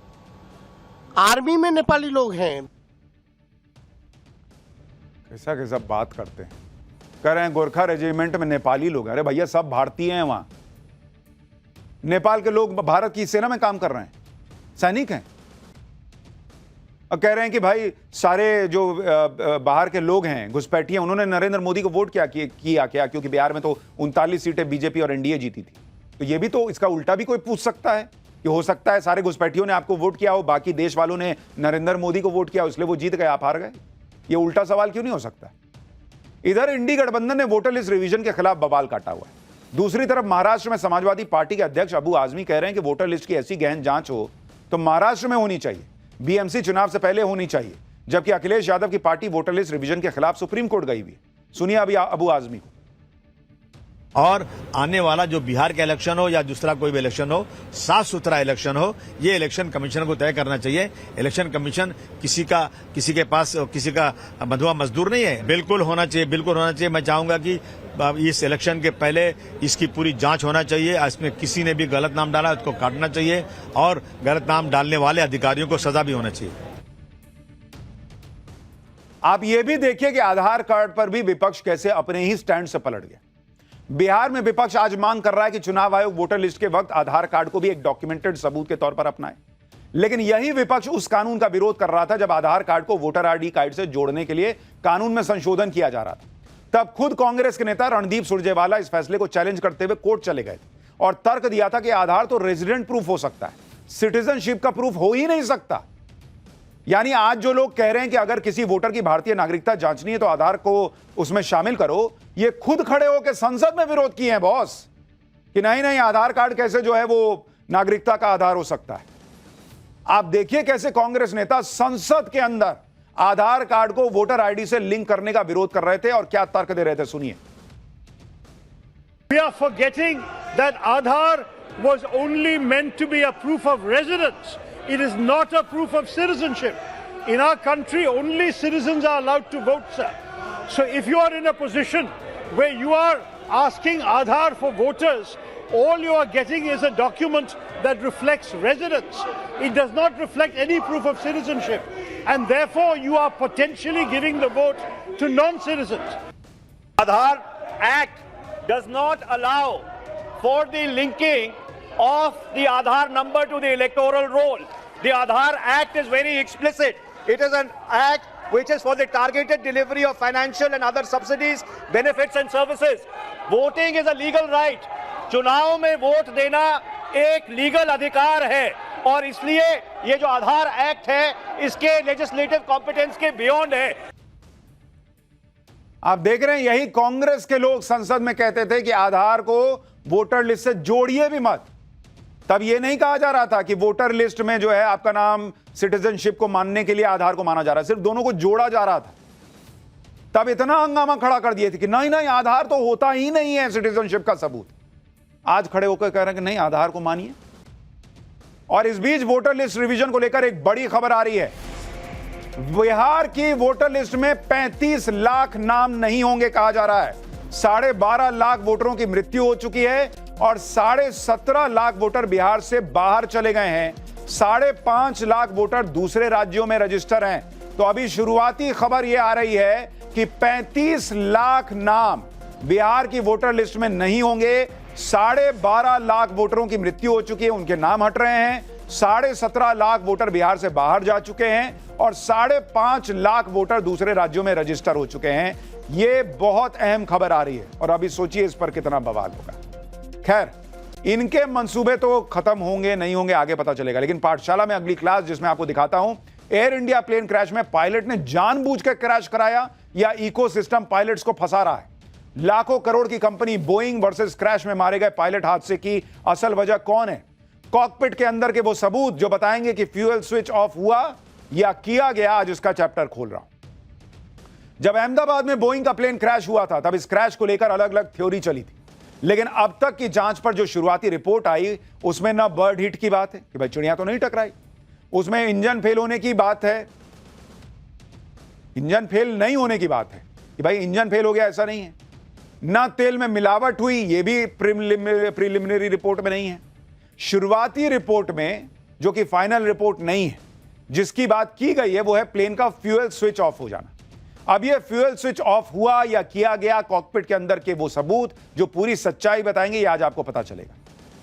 आर्मी में नेपाली लोग हैं। कैसा कैसा बात करते हैं। कह रहे हैं गोरखा रेजिमेंट में नेपाली लोग हैं। अरे भैया सब भारतीय हैं वहां। नेपाल के लोग भारत की सेना में काम कर रहे हैं, सैनिक हैं। और कह रहे हैं कि भाई सारे जो बाहर के लोग हैं घुसपैठिए, उन्होंने नरेंद्र मोदी को वोट किया क्या? क्योंकि बिहार में तो 39 सीटें बीजेपी और एनडीए जीती थी। तो ये भी तो, इसका उल्टा भी कोई पूछ सकता है कि हो सकता है सारे घुसपैठियों ने आपको वोट किया हो, बाकी देश वालों ने नरेंद्र मोदी को वोट किया, इसलिए वो जीत गए, आप हार गए। ये उल्टा सवाल क्यों नहीं हो सकता? इधर इंडी गठबंधन ने वोटर लिस्ट रिवीजन के खिलाफ बवाल काटा हुआ है। दूसरी तरफ महाराष्ट्र में समाजवादी पार्टी के अध्यक्ष अबू आजमी कह रहे हैं कि वोटर लिस्ट की ऐसी गहन जांच हो तो महाराष्ट्र में होनी चाहिए, बीएमसी चुनाव से पहले होनी चाहिए, जबकि अखिलेश यादव की पार्टी वोटर लिस्ट रिवीजन के खिलाफ सुप्रीम कोर्ट गई हुई है। सुनिए अभी अबू आजमी को। और आने वाला जो बिहार का इलेक्शन हो या दूसरा कोई भी इलेक्शन हो, साफ सुथरा इलेक्शन हो, ये इलेक्शन कमीशन को तय करना चाहिए। इलेक्शन कमीशन किसी के पास किसी का बंधुआ मजदूर नहीं है। बिल्कुल होना चाहिए, बिल्कुल होना चाहिए। मैं चाहूंगा कि इस इलेक्शन के पहले इसकी पूरी जांच होना चाहिए। इसमें किसी ने भी गलत नाम डाला उसको काटना चाहिए और गलत नाम डालने वाले अधिकारियों को सजा भी होना चाहिए। आप ये भी देखिए कि आधार कार्ड पर भी विपक्ष कैसे अपने ही स्टैंड से पलट गया। बिहार में विपक्ष आज मांग कर रहा है कि चुनाव आयोग वोटर लिस्ट के वक्त आधार कार्ड को भी एक डॉक्यूमेंटेड सबूत के तौर पर अपनाए। लेकिन यही विपक्ष उस कानून का विरोध कर रहा था जब आधार कार्ड को वोटर आईडी कार्ड से जोड़ने के लिए कानून में संशोधन किया जा रहा था। तब खुद कांग्रेस के नेता रणदीप सुरजेवाला इस फैसले को चैलेंज करते हुए कोर्ट चले गए थे और तर्क दिया था कि आधार तो रेजिडेंट प्रूफ हो सकता है, सिटीजनशिप का प्रूफ हो ही नहीं सकता। यानी आज जो लोग कह रहे हैं कि अगर किसी वोटर की भारतीय नागरिकता जांचनी है तो आधार को उसमें शामिल करो, ये खुद खड़े होकर संसद में विरोध किए हैं बॉस, कि नहीं नहीं आधार कार्ड कैसे जो है वो नागरिकता का आधार हो सकता है। आप देखिए कैसे कांग्रेस नेता संसद के अंदर आधार कार्ड को वोटर आईडी से लिंक करने का विरोध कर रहे थे और क्या तर्क दे रहे थे, सुनिए। We are forgetting that Aadhaar was only meant to be a proof of residence. It is not a proof of citizenship. In our country, only citizens are allowed to vote, sir. So if you are in a position where you are asking Aadhaar for voters, all you are getting is a document that reflects residence. It does not reflect any proof of citizenship. And therefore, you are potentially giving the vote to non-citizens. Aadhaar Act does not allow for the linking of the Aadhaar number to the electoral roll. The Aadhaar Act is very explicit. It is an act which is for the targeted delivery of financial and other subsidies, benefits and services. Voting is a legal right. चुनाव में vote देना एक legal अधिकार है और इसलिए ये जो आधार एक्ट है इसके लेजिस्लेटिव कॉम्पिटेंस के बियॉन्ड है। आप देख रहे हैं यही कांग्रेस के लोग संसद में कहते थे कि आधार को वोटर लिस्ट से जोड़िए भी मत। तब यह नहीं कहा जा रहा था कि वोटर लिस्ट में जो है आपका नाम सिटीजनशिप को मानने के लिए आधार को माना जा रहा है, सिर्फ दोनों को जोड़ा जा रहा था। तब इतना हंगामा खड़ा कर दिए थे कि नहीं नहीं आधार तो होता ही नहीं है सिटीजनशिप का सबूत। आज खड़े होकर कह रहे हैं कि नहीं आधार को मानिए। और इस बीच वोटर लिस्ट रिवीजन को लेकर एक बड़ी खबर आ रही है। बिहार की वोटर लिस्ट में 35 लाख नाम नहीं होंगे कहा जा रहा है। 12.5 लाख वोटरों की मृत्यु हो चुकी है और 17.5 लाख वोटर बिहार से बाहर चले गए हैं। 5.5 लाख वोटर दूसरे राज्यों में रजिस्टर हैं। तो अभी शुरुआती खबर यह आ रही है कि 35 लाख नाम बिहार की वोटर लिस्ट में नहीं होंगे। 12.5 लाख वोटरों की मृत्यु हो चुकी है, उनके नाम हट रहे हैं। 17.5 लाख वोटर बिहार से बाहर जा चुके हैं और 5.5 लाख वोटर दूसरे राज्यों में रजिस्टर हो चुके हैं। ये बहुत अहम खबर आ रही है और अभी सोचिए इस पर कितना बवाल होगा। खैर, इनके मंसूबे तो खत्म होंगे नहीं होंगे आगे पता चलेगा, लेकिन पाठशाला में अगली क्लास जिसमें आपको दिखाता हूं एयर इंडिया प्लेन क्रैश में पायलट ने जानबूझकर क्रैश कराया या इकोसिस्टम पायलट्स को फंसा रहा है। लाखों करोड़ की कंपनी बोइंग वर्सेस क्रैश में मारे गए पायलट हादसे की असल वजह कौन है? कॉकपिट के अंदर के वो सबूत जो बताएंगे कि फ्यूल स्विच ऑफ हुआ या किया गया। आज इसका चैप्टर खोल रहा हूं। जब अहमदाबाद में बोइंग का प्लेन क्रैश हुआ था तब इस क्रैश को लेकर अलग अलग थ्योरी चली थी, लेकिन अब तक की जांच पर जो शुरुआती रिपोर्ट आई उसमें न बर्ड हिट की बात है कि भाई चिड़िया तो नहीं टकराई, उसमें इंजन फेल होने की बात है, इंजन फेल नहीं होने की बात है कि भाई इंजन फेल हो गया, ऐसा नहीं है। ना तेल में मिलावट हुई, यह भी प्रिलिमिनरी रिपोर्ट में नहीं है। शुरुआती रिपोर्ट में जो कि फाइनल रिपोर्ट नहीं है, जिसकी बात की गई है वो है प्लेन का फ्यूल स्विच ऑफ हो जाना। अब यह फ्यूल स्विच ऑफ हुआ या किया गया, कॉकपिट के अंदर के वो सबूत जो पूरी सच्चाई बताएंगे, ये आज आपको पता चलेगा।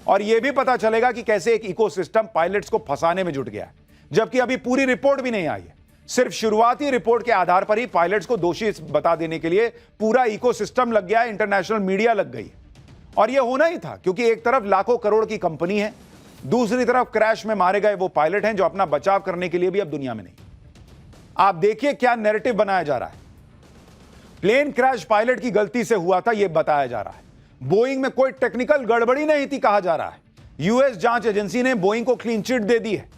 और यह भी पता चलेगा कि कैसे एक इकोसिस्टम पायलट्स को फंसाने में जुट गया है, जबकि अभी पूरी रिपोर्ट भी नहीं आई है। सिर्फ शुरुआती रिपोर्ट के आधार पर ही पायलट्स को दोषी बता देने के लिए पूरा इकोसिस्टम लग गया है, इंटरनेशनल मीडिया लग गई है। और यह होना ही था, क्योंकि एक तरफ लाखों करोड़ की कंपनी है, दूसरी तरफ क्रैश में मारे गए वो पायलट हैं जो अपना बचाव करने के लिए भी अब दुनिया में नहीं। आप देखिए क्या नैरेटिव बनाया जा रहा है। प्लेन क्रैश पायलट की गलती से हुआ था यह बताया जा रहा है। बोइंग में कोई टेक्निकल गड़बड़ी नहीं थी कहा जा रहा है। यूएस जांच एजेंसी ने बोइंग को क्लीन चिट दे दी है।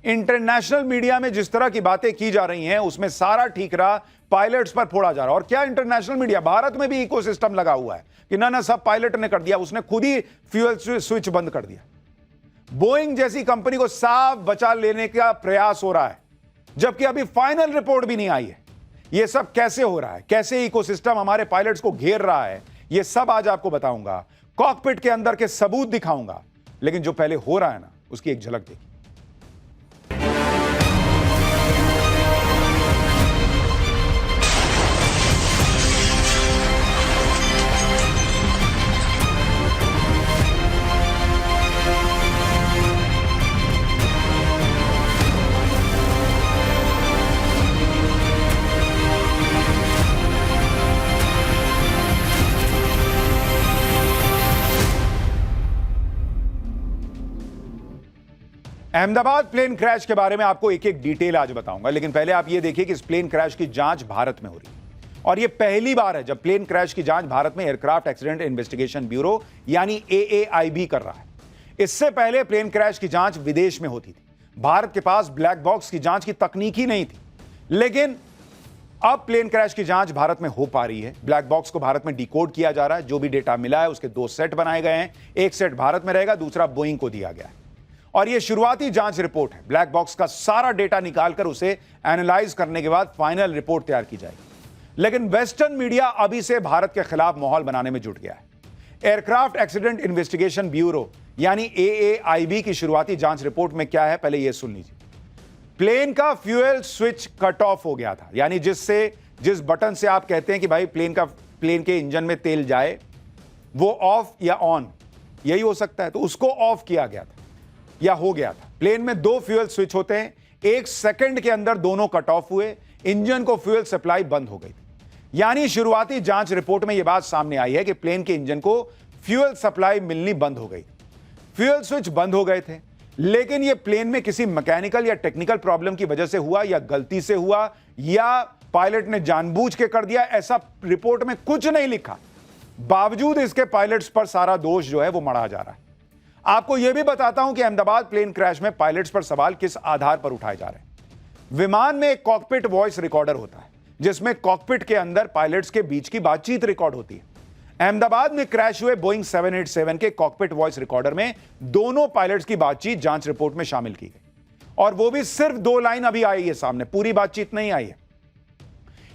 इंटरनेशनल मीडिया में जिस तरह की बातें की जा रही हैं उसमें सारा ठीकरा पायलट्स पर फोड़ा जा रहा है। और क्या इंटरनेशनल मीडिया, भारत में भी इकोसिस्टम लगा हुआ है कि ना सब पायलट ने कर दिया, उसने खुद ही फ्यूल स्विच बंद कर दिया। बोइंग जैसी कंपनी को साफ बचा लेने का प्रयास हो रहा है, जबकि अभी फाइनल रिपोर्ट भी नहीं आई है। यह सब कैसे हो रहा है, कैसे इकोसिस्टम हमारे पायलट्स को घेर रहा है, यह सब आज आपको बताऊंगा। कॉकपिट के अंदर के सबूत दिखाऊंगा, लेकिन जो पहले हो रहा है ना उसकी एक झलक देखिए। अहमदाबाद प्लेन क्रैश के बारे में आपको एक एक डिटेल आज बताऊंगा, लेकिन पहले आप ये देखिए कि इस प्लेन क्रैश की जांच भारत में हो रही है। और ये पहली बार है जब प्लेन क्रैश की जांच भारत में एयरक्राफ्ट एक्सीडेंट इन्वेस्टिगेशन ब्यूरो यानी AAIB कर रहा है। इससे पहले प्लेन क्रैश की जांच विदेश में होती थी। भारत के पास ब्लैक बॉक्स की जांच की तकनीक ही नहीं थी, लेकिन अब प्लेन क्रैश की जांच भारत में हो पा रही है। ब्लैक बॉक्स को भारत में डिकोड किया जा रहा है। जो भी डेटा मिला है उसके 2 सेट बनाए गए हैं, एक सेट भारत में रहेगा, दूसरा बोइंग को दिया गया है। और यह शुरुआती जांच रिपोर्ट है। ब्लैक बॉक्स का सारा डेटा निकालकर उसे एनालाइज करने के बाद फाइनल रिपोर्ट तैयार की जाएगी। लेकिन वेस्टर्न मीडिया अभी से भारत के खिलाफ माहौल बनाने में जुट गया है। एयरक्राफ्ट एक्सीडेंट इन्वेस्टिगेशन ब्यूरो यानी AAIB की शुरुआती जांच रिपोर्ट में क्या है, पहले यह सुन लीजिए। प्लेन का फ्यूल स्विच कट ऑफ हो गया था, यानी जिस बटन से आप कहते हैं कि भाई प्लेन के इंजन में तेल जाए वो ऑफ या ऑन, यही हो सकता है, तो उसको ऑफ किया गया था या हो गया था। प्लेन में 2 फ्यूल स्विच होते हैं, 1 सेकंड के अंदर दोनों कट ऑफ हुए, इंजन को फ्यूल सप्लाई बंद हो गई थी। यानी शुरुआती जांच रिपोर्ट में यह बात सामने आई है कि प्लेन के इंजन को फ्यूल सप्लाई मिलनी बंद हो गई। फ्यूल स्विच बंद हो गए थे, लेकिन यह प्लेन में किसी मैकेनिकल या टेक्निकल प्रॉब्लम की वजह से हुआ या गलती से हुआ या पायलट ने जानबूझ के कर दिया, ऐसा रिपोर्ट में कुछ नहीं लिखा। बावजूद इसके पायलट्स पर सारा दोष जो है वो मढ़ा जा रहा है। आपको यह भी बताता हूं कि अहमदाबाद प्लेन क्रैश में पायलट्स पर सवाल किस आधार पर उठाए जा रहे हैं। विमान में एक कॉकपिट वॉइस रिकॉर्डर होता है, जिसमें कॉकपिट के अंदर पायलट्स के बीच की बातचीत रिकॉर्ड होती है। अहमदाबाद में क्रैश हुए बोइंग 787 के कॉकपिट वॉइस रिकॉर्डर में दोनों पायलट्स की बातचीत जांच रिपोर्ट में शामिल की गई, और वो भी सिर्फ 2 लाइन अभी आई है सामने, पूरी बातचीत नहीं आई है।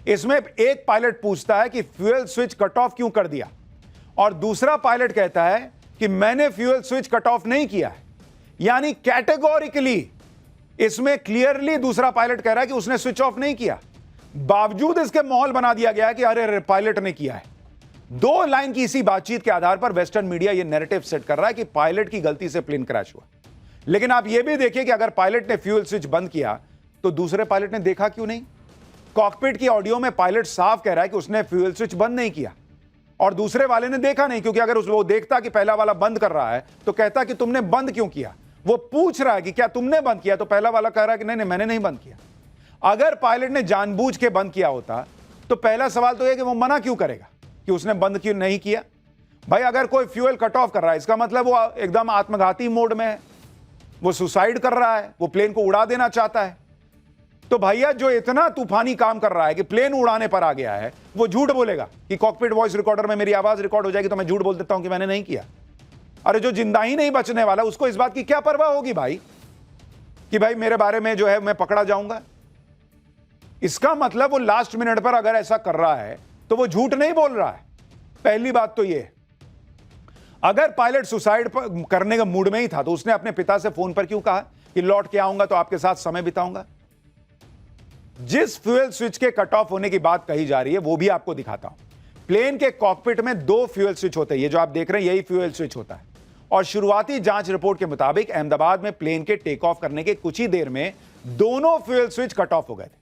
इसमें एक पायलट पूछता है कि फ्यूल स्विच कट ऑफ क्यों कर दिया, और दूसरा पायलट कहता है कि मैंने फ्यूल स्विच कट ऑफ नहीं किया है। यानी कैटेगोरिकली इसमें क्लियरली दूसरा पायलट कह रहा है कि उसने स्विच ऑफ नहीं किया, बावजूद इसके माहौल बना दिया गया है कि अरे पायलट ने किया है। 2 लाइन की इसी बातचीत के आधार पर वेस्टर्न मीडिया यह नैरेटिव सेट कर रहा है कि पायलट की गलती से प्लेन क्रैश हुआ। लेकिन आप यह भी देखिए कि अगर पायलट ने फ्यूल स्विच बंद किया तो दूसरे पायलट ने देखा क्यों नहीं? कॉकपिट की ऑडियो में पायलट साफ कह रहा है कि उसने फ्यूल स्विच बंद नहीं किया और दूसरे वाले ने देखा नहीं, क्योंकि अगर वो देखता कि पहला वाला बंद कर रहा है तो कहता कि तुमने बंद क्यों किया। वो पूछ रहा है कि क्या तुमने बंद किया, तो पहला वाला कह रहा है कि नहीं मैंने नहीं बंद किया। अगर पायलट ने जानबूझ के बंद किया होता तो पहला सवाल तो यह कि वो मना क्यों करेगा कि उसने बंद क्यों नहीं किया। भाई अगर कोई फ्यूल कट ऑफ कर रहा है इसका मतलब वो एकदम आत्मघाती मोड में है, वो सुसाइड कर रहा है, वो प्लेन को उड़ा देना चाहता है। तो भैया जो इतना तूफानी काम कर रहा है कि प्लेन उड़ाने पर आ गया है, वो झूठ बोलेगा कि कॉकपिट वॉइस रिकॉर्डर में मेरी आवाज रिकॉर्ड हो जाएगी तो मैं झूठ बोल देता हूं कि मैंने नहीं किया। अरे जो जिंदा ही नहीं बचने वाला उसको इस बात की क्या परवाह होगी भाई कि भाई मेरे बारे में जो है मैं पकड़ा जाऊंगा। इसका मतलब वो लास्ट मिनट पर अगर ऐसा कर रहा है तो वो झूठ नहीं बोल रहा है। पहली बात तो ये, अगर पायलट सुसाइड करने का मूड में ही था तो उसने अपने पिता से फोन पर क्यों कहा कि लौट के आऊंगा तो आपके साथ समय बिताऊंगा। जिस फ्यूल स्विच के कट ऑफ होने की बात कही जा रही है वो भी आपको दिखाता हूं। प्लेन के कॉकपिट में 2 फ्यूल स्विच होते हैं, ये जो आप देख रहे हैं यही फ्यूल स्विच होता है। और शुरुआती जांच रिपोर्ट के मुताबिक अहमदाबाद में प्लेन के टेक ऑफ करने के कुछ ही देर में दोनों फ्यूल स्विच कट ऑफ हो गए थे।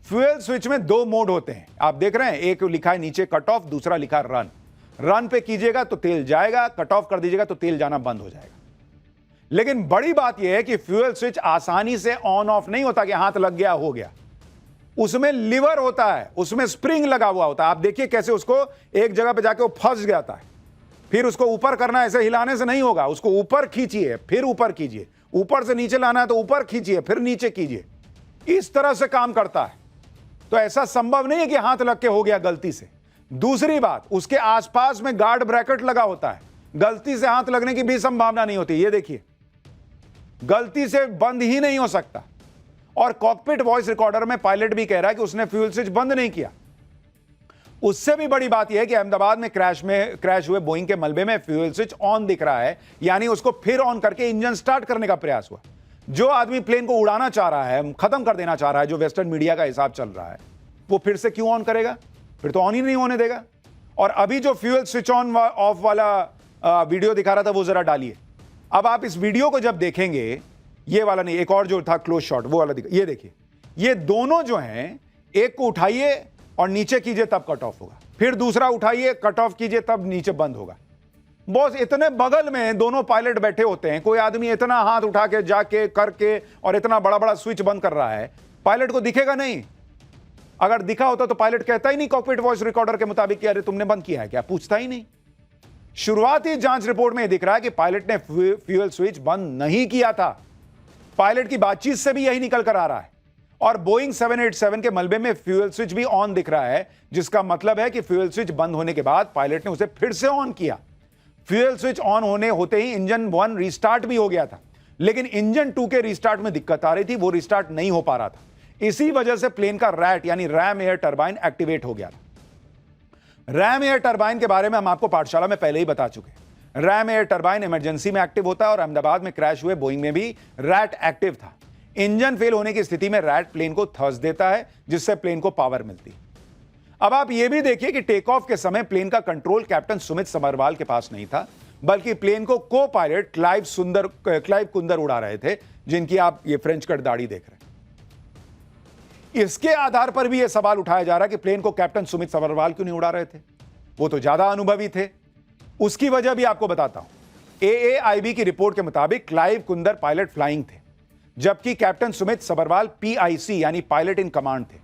फ्यूल स्विच में 2 मोड होते हैं, आप देख रहे हैं, एक लिखा है नीचे कट ऑफ, दूसरा लिखा है रन। रन पे कीजिएगा तो तेल जाएगा, कट ऑफ कर दीजिएगा तो तेल जाना बंद हो जाएगा। लेकिन बड़ी बात यह है कि फ्यूल स्विच आसानी से ऑन ऑफ नहीं होता कि हाथ लग गया हो गया। उसमें लीवर होता है, उसमें स्प्रिंग लगा हुआ होता है। आप देखिए कैसे उसको एक जगह पे जाके वो फंस जाता है, फिर उसको ऊपर करना, ऐसे हिलाने से नहीं होगा, उसको ऊपर खींचिए फिर ऊपर कीजिए, ऊपर से नीचे लाना है तो ऊपर खींचिए फिर नीचे कीजिए, इस तरह से काम करता है। तो ऐसा संभव नहीं है कि हाथ लग के हो गया गलती से। दूसरी बात, उसके आसपास में गार्ड ब्रैकेट लगा होता है, गलती से हाथ लगने की भी संभावना नहीं होती। ये देखिए गलती से बंद ही नहीं हो सकता। और कॉकपिट वॉइस रिकॉर्डर में पायलट भी कह रहा है कि उसने फ्यूल स्विच बंद नहीं किया। उससे भी बड़ी बात यह है कि अहमदाबाद में क्रैश हुए बोइंग के मलबे में फ्यूल स्विच ऑन दिख रहा है, यानी उसको फिर ऑन करके इंजन स्टार्ट करने का प्रयास हुआ। जो आदमी प्लेन को उड़ाना चाह रहा है, खत्म कर देना चाह रहा है, जो वेस्टर्न मीडिया का हिसाब चल रहा है, वो फिर से क्यों ऑन करेगा? फिर तो ऑन ही नहीं होने देगा। और अभी जो फ्यूल स्विच ऑन ऑफ वाला वीडियो दिखा रहा था वो जरा डालिए। अब आप इस वीडियो को जब देखेंगे, ये वाला नहीं, एक और जो था क्लोज शॉट वो वाला दिखा, ये देखिए, ये दोनों जो हैं, एक को उठाइए और नीचे कीजिए तब कट ऑफ होगा, फिर दूसरा उठाइए कट ऑफ कीजिए तब नीचे बंद होगा। बॉस इतने बगल में दोनों पायलट बैठे होते हैं, कोई आदमी इतना हाथ उठा के जाके करके और इतना बड़ा बड़ा स्विच बंद कर रहा है, पायलट को दिखेगा नहीं। अगर दिखा होता तो पायलट कहता ही नहीं कॉकपिट वॉइस रिकॉर्डर के मुताबिक कि अरे तुमने बंद किया है क्या, पूछता ही नहीं। शुरुआती जांच रिपोर्ट में यह दिख रहा है कि पायलट ने फ्यूल स्विच बंद नहीं किया था। पायलट की बातचीत से भी यही निकल कर आ रहा है। और बोइंग 787 के मलबे में फ्यूल स्विच भी ऑन दिख रहा है, जिसका मतलब है कि फ्यूल स्विच बंद होने के बाद पायलट ने उसे फिर से ऑन किया। फ्यूल स्विच ऑन होने होते ही इंजन 1 रिस्टार्ट भी हो गया था, लेकिन इंजन 2 के रिस्टार्ट में दिक्कत आ रही थी, वो रिस्टार्ट नहीं हो पा रहा था। इसी वजह से प्लेन का रैट यानी रैम एयर टरबाइन एक्टिवेट हो गया था। रैम एयर टरबाइन के बारे में हम आपको पाठशाला में पहले ही बता चुके हैं। रैम एयर टरबाइन इमरजेंसी में एक्टिव होता है और अहमदाबाद में क्रैश हुए बोइंग में भी रैट एक्टिव था। इंजन फेल होने की स्थिति में रैट प्लेन को थ्रस्ट देता है, जिससे प्लेन को पावर मिलती है। अब आप यह भी देखिए कि टेक ऑफ के समय प्लेन का कंट्रोल कैप्टन सुमित समरवाल के पास नहीं था, बल्कि प्लेन को को पायलट क्लाइव कुंदर उड़ा रहे थे, जिनकी आप ये फ्रेंच कट दाढ़ी देख रहे हैं। इसके आधार पर भी यह सवाल उठाया जा रहा है कि प्लेन को कैप्टन सुमित समरवाल क्यों नहीं उड़ा रहे थे, वो तो ज्यादा अनुभवी थे। उसकी वजह भी आपको बताता हूं। AAIB की रिपोर्ट के मुताबिक क्लाइव कुंदर पायलट फ्लाइंग थे, जबकि कैप्टन सुमित सबरवाल PIC यानी पायलट इन कमांड थे।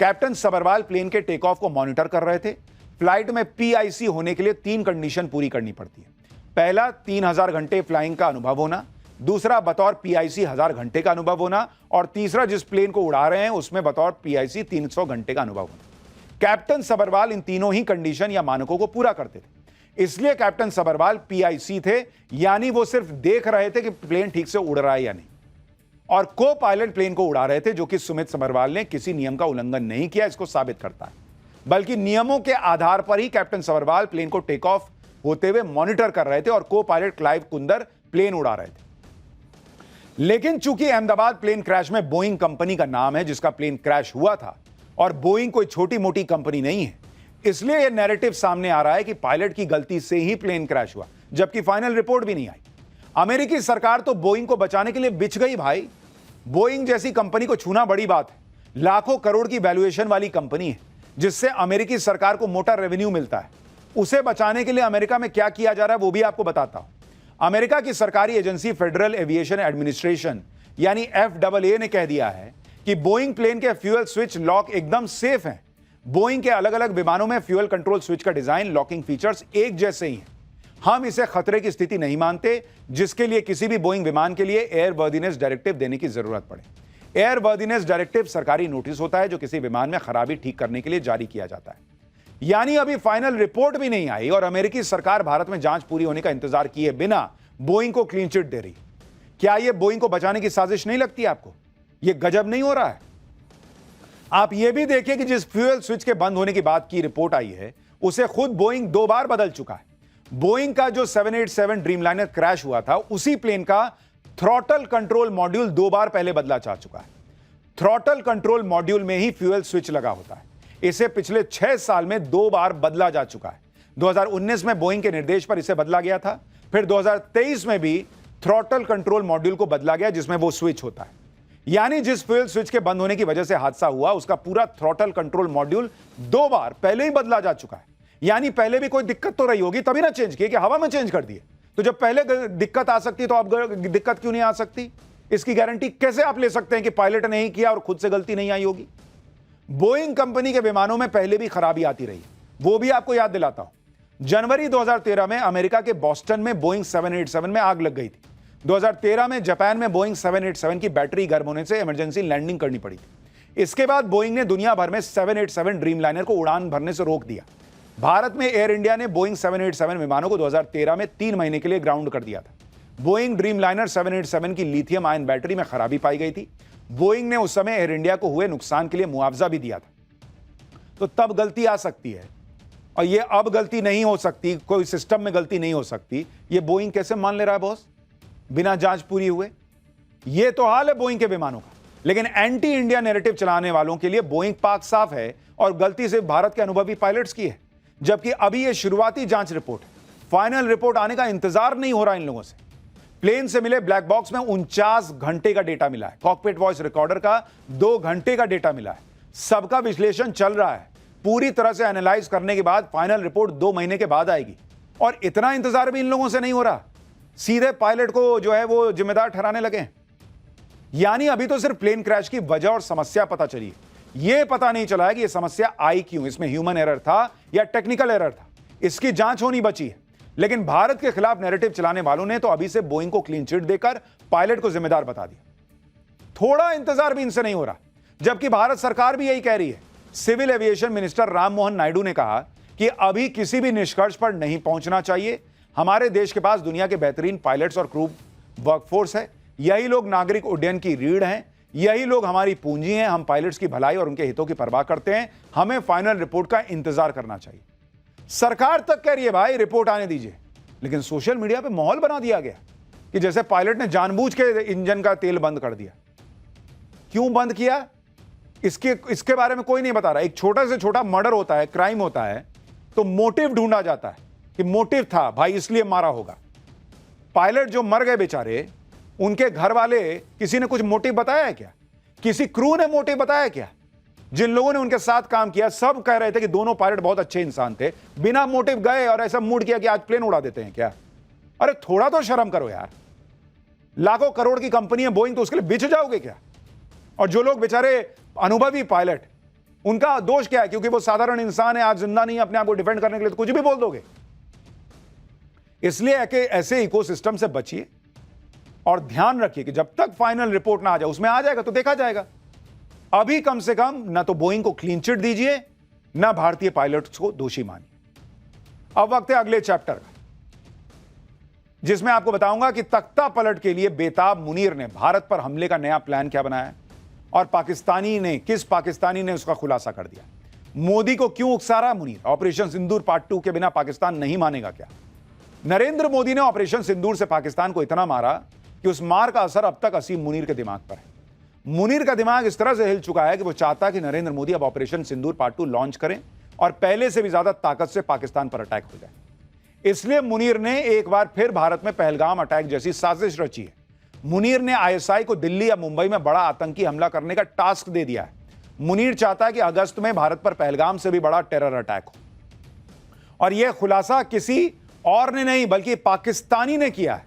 कैप्टन सबरवाल प्लेन के टेक ऑफ को मॉनिटर कर रहे थे। फ्लाइट में PIC होने के लिए 3 कंडीशन पूरी करनी पड़ती है। पहला, 3000 घंटे फ्लाइंग का अनुभव होना, दूसरा बतौर PIC 1000 घंटे का अनुभव होना, और तीसरा जिस प्लेन को उड़ा रहे हैं उसमें बतौर PIC 300 घंटे का अनुभव होना। कैप्टन सबरवाल इन तीनों ही कंडीशन या मानकों को पूरा करते थे, इसलिए कैप्टन सबरवाल PIC थे, यानी वो सिर्फ देख रहे थे कि प्लेन ठीक से उड़ रहा है या नहीं, और को पायलट प्लेन को उड़ा रहे थे, जो कि सुमित समरवाल ने किसी नियम का उल्लंघन नहीं किया इसको साबित करता है, बल्कि नियमों के आधार पर ही कैप्टन सबरवाल प्लेन को टेक ऑफ होते हुए मॉनिटर कर रहे थे और को पायलट क्लाइव कुंदर प्लेन उड़ा रहे थे। लेकिन चूंकि अहमदाबाद प्लेन क्रैश में बोइंग कंपनी का नाम है जिसका प्लेन क्रैश हुआ था, और बोइंग कोई छोटी मोटी कंपनी नहीं है, इसलिए यह नैरेटिव सामने आ रहा है कि पायलट की गलती से ही प्लेन क्रैश हुआ, जबकि फाइनल रिपोर्ट भी नहीं आई। अमेरिकी सरकार तो बोइंग को बचाने के लिए बिछ गई भाई। बोइंग जैसी कंपनी को छूना बड़ी बात है, लाखों करोड़ की वैल्यूएशन वाली कंपनी है जिससे अमेरिकी सरकार को मोटा रेवेन्यू मिलता है। उसे बचाने के लिए अमेरिका में क्या किया जा रहा है वो भी आपको बताता हूं। अमेरिका की सरकारी एजेंसी फेडरल एविएशन एडमिनिस्ट्रेशन यानी FAA ने कह दिया है कि बोइंग प्लेन के फ्यूल स्विच लॉक एकदम सेफ हैं। बोइंग के अलग अलग विमानों में फ्यूल कंट्रोल स्विच का डिजाइन, लॉकिंग फीचर्स एक जैसे ही हैं। हम इसे खतरे की स्थिति नहीं मानते जिसके लिए किसी भी बोइंग विमान के लिए एयरवर्दीनेस डायरेक्टिव देने की जरूरत पड़े। एयरवर्दीनेस डायरेक्टिव सरकारी नोटिस होता है जो किसी विमान में खराबी ठीक करने के लिए जारी किया जाता है। यानी अभी फाइनल रिपोर्ट भी नहीं आई और अमेरिकी सरकार भारत में जांच पूरी होने का इंतजार किए बिना बोइंग को क्लीन चिट दे रही। क्या यह बोइंग को बचाने की साजिश नहीं लगती आपको? यह गजब नहीं हो रहा है? आप यह भी देखिए कि जिस फ्यूल स्विच के बंद होने की बात की रिपोर्ट आई है उसे खुद बोइंग 2 बार बदल चुका है। बोइंग का जो 787 ड्रीमलाइनर क्रैश हुआ था उसी प्लेन का थ्रॉटल कंट्रोल मॉड्यूल 2 बार पहले बदला जा चुका है। थ्रॉटल कंट्रोल मॉड्यूल में ही फ्यूल स्विच लगा होता है। इसे पिछले 6 साल में 2 बार बदला जा चुका है। 2019 में बोइंग के निर्देश पर इसे बदला गया था, फिर 2023 में भी थ्रॉटल कंट्रोल मॉड्यूल को बदला गया जिसमें वो स्विच होता है। यानी जिस फ्यूल स्विच के बंद होने की वजह से हादसा हुआ उसका पूरा थ्रॉटल कंट्रोल मॉड्यूल 2 बार पहले ही बदला जा चुका है। यानी पहले भी कोई दिक्कत तो रही होगी तभी ना चेंज किए कि हवा में चेंज कर दिए। तो जब पहले दिक्कत आ सकती तो अब दिक्कत क्यों नहीं आ सकती? इसकी गारंटी कैसे आप ले सकते हैं कि पायलट ने नहीं किया और खुद से गलती नहीं आई होगी? बोइंग कंपनी के विमानों में पहले भी खराबी आती रही, वो भी आपको याद दिलाता हूं। जनवरी 2013 में अमेरिका के बॉस्टन में बोइंग 787 में आग लग गई थी। 2013 में जापान में बोइंग 787 की बैटरी गर्म होने से इमरजेंसी लैंडिंग करनी पड़ी थी। इसके बाद बोइंग ने दुनिया भर में 787 ड्रीमलाइनर को उड़ान भरने से रोक दिया। भारत में एयर इंडिया ने बोइंग 787 विमानों को 2013 में 3 महीने के लिए ग्राउंड कर दिया था। बोइंग ड्रीमलाइनर 787 की लिथियम आयन बैटरी में खराबी पाई गई थी। बोइंग ने उस समय एयर इंडिया को हुए नुकसान के लिए मुआवजा भी दिया था। तो तब गलती आ सकती है और ये अब गलती नहीं हो सकती, कोई सिस्टम में गलती नहीं हो सकती। ये बोइंग कैसे मान ले रहा है बॉस बिना जांच पूरी हुए? ये तो हाल है बोइंग के विमानों का। लेकिन एंटी इंडिया नैरेटिव चलाने वालों के लिए बोइंग पाक साफ है और गलती सिर्फ भारत के अनुभवी पायलट्स की है। जबकि अभी ये शुरुआती जांच रिपोर्ट है, फाइनल रिपोर्ट आने का इंतजार नहीं हो रहा इन लोगों से। प्लेन से मिले ब्लैक बॉक्स में 49 घंटे का डेटा मिला है। कॉकपिट वॉइस रिकॉर्डर का 2 घंटे का डेटा मिला है। सबका विश्लेषण चल रहा है। पूरी तरह से एनालाइज करने के बाद फाइनल रिपोर्ट 2 महीने के बाद आएगी। और इतना इंतजार भी इन लोगों से नहीं हो रहा, सीधे पायलट को जो है वो जिम्मेदार ठहराने लगे। यानी अभी तो सिर्फ प्लेन क्रैश की वजह और समस्या पता चली है, यह पता नहीं चला है कि यह समस्या आई क्यों, इसमें ह्यूमन एरर था या टेक्निकल एरर था। इसकी जांच होनी बची है। लेकिन भारत के खिलाफ नैरेटिव चलाने वालों ने तो अभी से बोइंग को क्लीन चिट देकर पायलट को जिम्मेदार बता दिया। थोड़ा इंतजार भी इनसे नहीं हो रहा, जबकि भारत सरकार भी यही कह रही है। Civil aviation minister Ram Mohan Naidu ने कहा कि अभी किसी भी निष्कर्ष पर नहीं पहुंचना चाहिए। हमारे देश के पास दुनिया के बेहतरीन पायलट्स और क्रू वर्कफोर्स है। यही लोग नागरिक उड्डयन की रीढ़ हैं, यही लोग हमारी पूंजी हैं। हम पायलट्स की भलाई और उनके हितों की परवाह करते हैं। हमें फाइनल रिपोर्ट का इंतजार करना चाहिए। सरकार तक कह रही है भाई रिपोर्ट आने दीजिए, लेकिन सोशल मीडिया पे माहौल बना दिया गया कि जैसे पायलट ने जानबूझ के इंजन का तेल बंद कर दिया। क्यों बंद किया इसके बारे में कोई नहीं बता रहा। एक छोटा से छोटा मर्डर होता है, क्राइम होता है, तो मोटिव ढूंढा जाता है कि मोटिव था भाई इसलिए मारा होगा। पायलट जो मर गए बेचारे, उनके घर वाले किसी ने कुछ मोटिव बताया है क्या? किसी क्रू ने मोटिव बताया क्या? जिन लोगों ने उनके साथ काम किया सब कह रहे थे कि दोनों पायलट बहुत अच्छे इंसान थे। बिना मोटिव गए और ऐसा मूड किया कि आज प्लेन उड़ा देते हैं क्या? अरे थोड़ा तो शर्म करो यार। लाखों करोड़ की कंपनी है बोइंग, तो उसके लिए बिछ जाओगे क्या? और जो लोग बेचारे अनुभवी पायलट, उनका दोष क्या है? क्योंकि वो साधारण इंसान है, आज जिंदा नहीं है अपने आप को डिफेंड करने के लिए, तो कुछ भी बोल दोगे। इसलिए ऐसे इकोसिस्टम से बचिए और ध्यान रखिए कि जब तक फाइनल रिपोर्ट ना आ जाए, उसमें आ जाएगा तो देखा जाएगा। अभी कम से कम ना तो बोइंग को क्लीन चिट दीजिए, ना भारतीय पायलट्स को दोषी मानिए। अब वक्त है अगले चैप्टर का, जिसमें आपको बताऊंगा कि तख्ता पलट के लिए बेताब मुनीर ने भारत पर हमले का नया प्लान क्या बनाया और किस पाकिस्तानी ने उसका खुलासा कर दिया। मोदी को क्यों उकसा रहा मुनीर? ऑपरेशन सिंदूर पार्ट 2 के बिना पाकिस्तान नहीं मानेगा क्या? नरेंद्र मोदी ने ऑपरेशन सिंदूर से पाकिस्तान को इतना मारा कि उस मार का असर अब तक असीम मुनीर के दिमाग पर है। मुनीर का दिमाग इस तरह से हिल चुका है कि वो चाहता है कि नरेंद्र मोदी अब ऑपरेशन सिंदूर पार्ट 2 लॉन्च करें और पहले से भी ज्यादा ताकत से पाकिस्तान पर अटैक हो जाए। इसलिए मुनीर ने एक बार फिर भारत में पहलगाम अटैक जैसी साजिश रची है। मुनीर ने आईएसआई को दिल्ली या मुंबई में बड़ा आतंकी हमला करने का टास्क दे दिया है। मुनीर चाहता है कि अगस्त में भारत पर पहलगाम से भी बड़ा टेरर अटैक हो, और यह खुलासा किसी और ने नहीं बल्कि पाकिस्तानी ने किया है।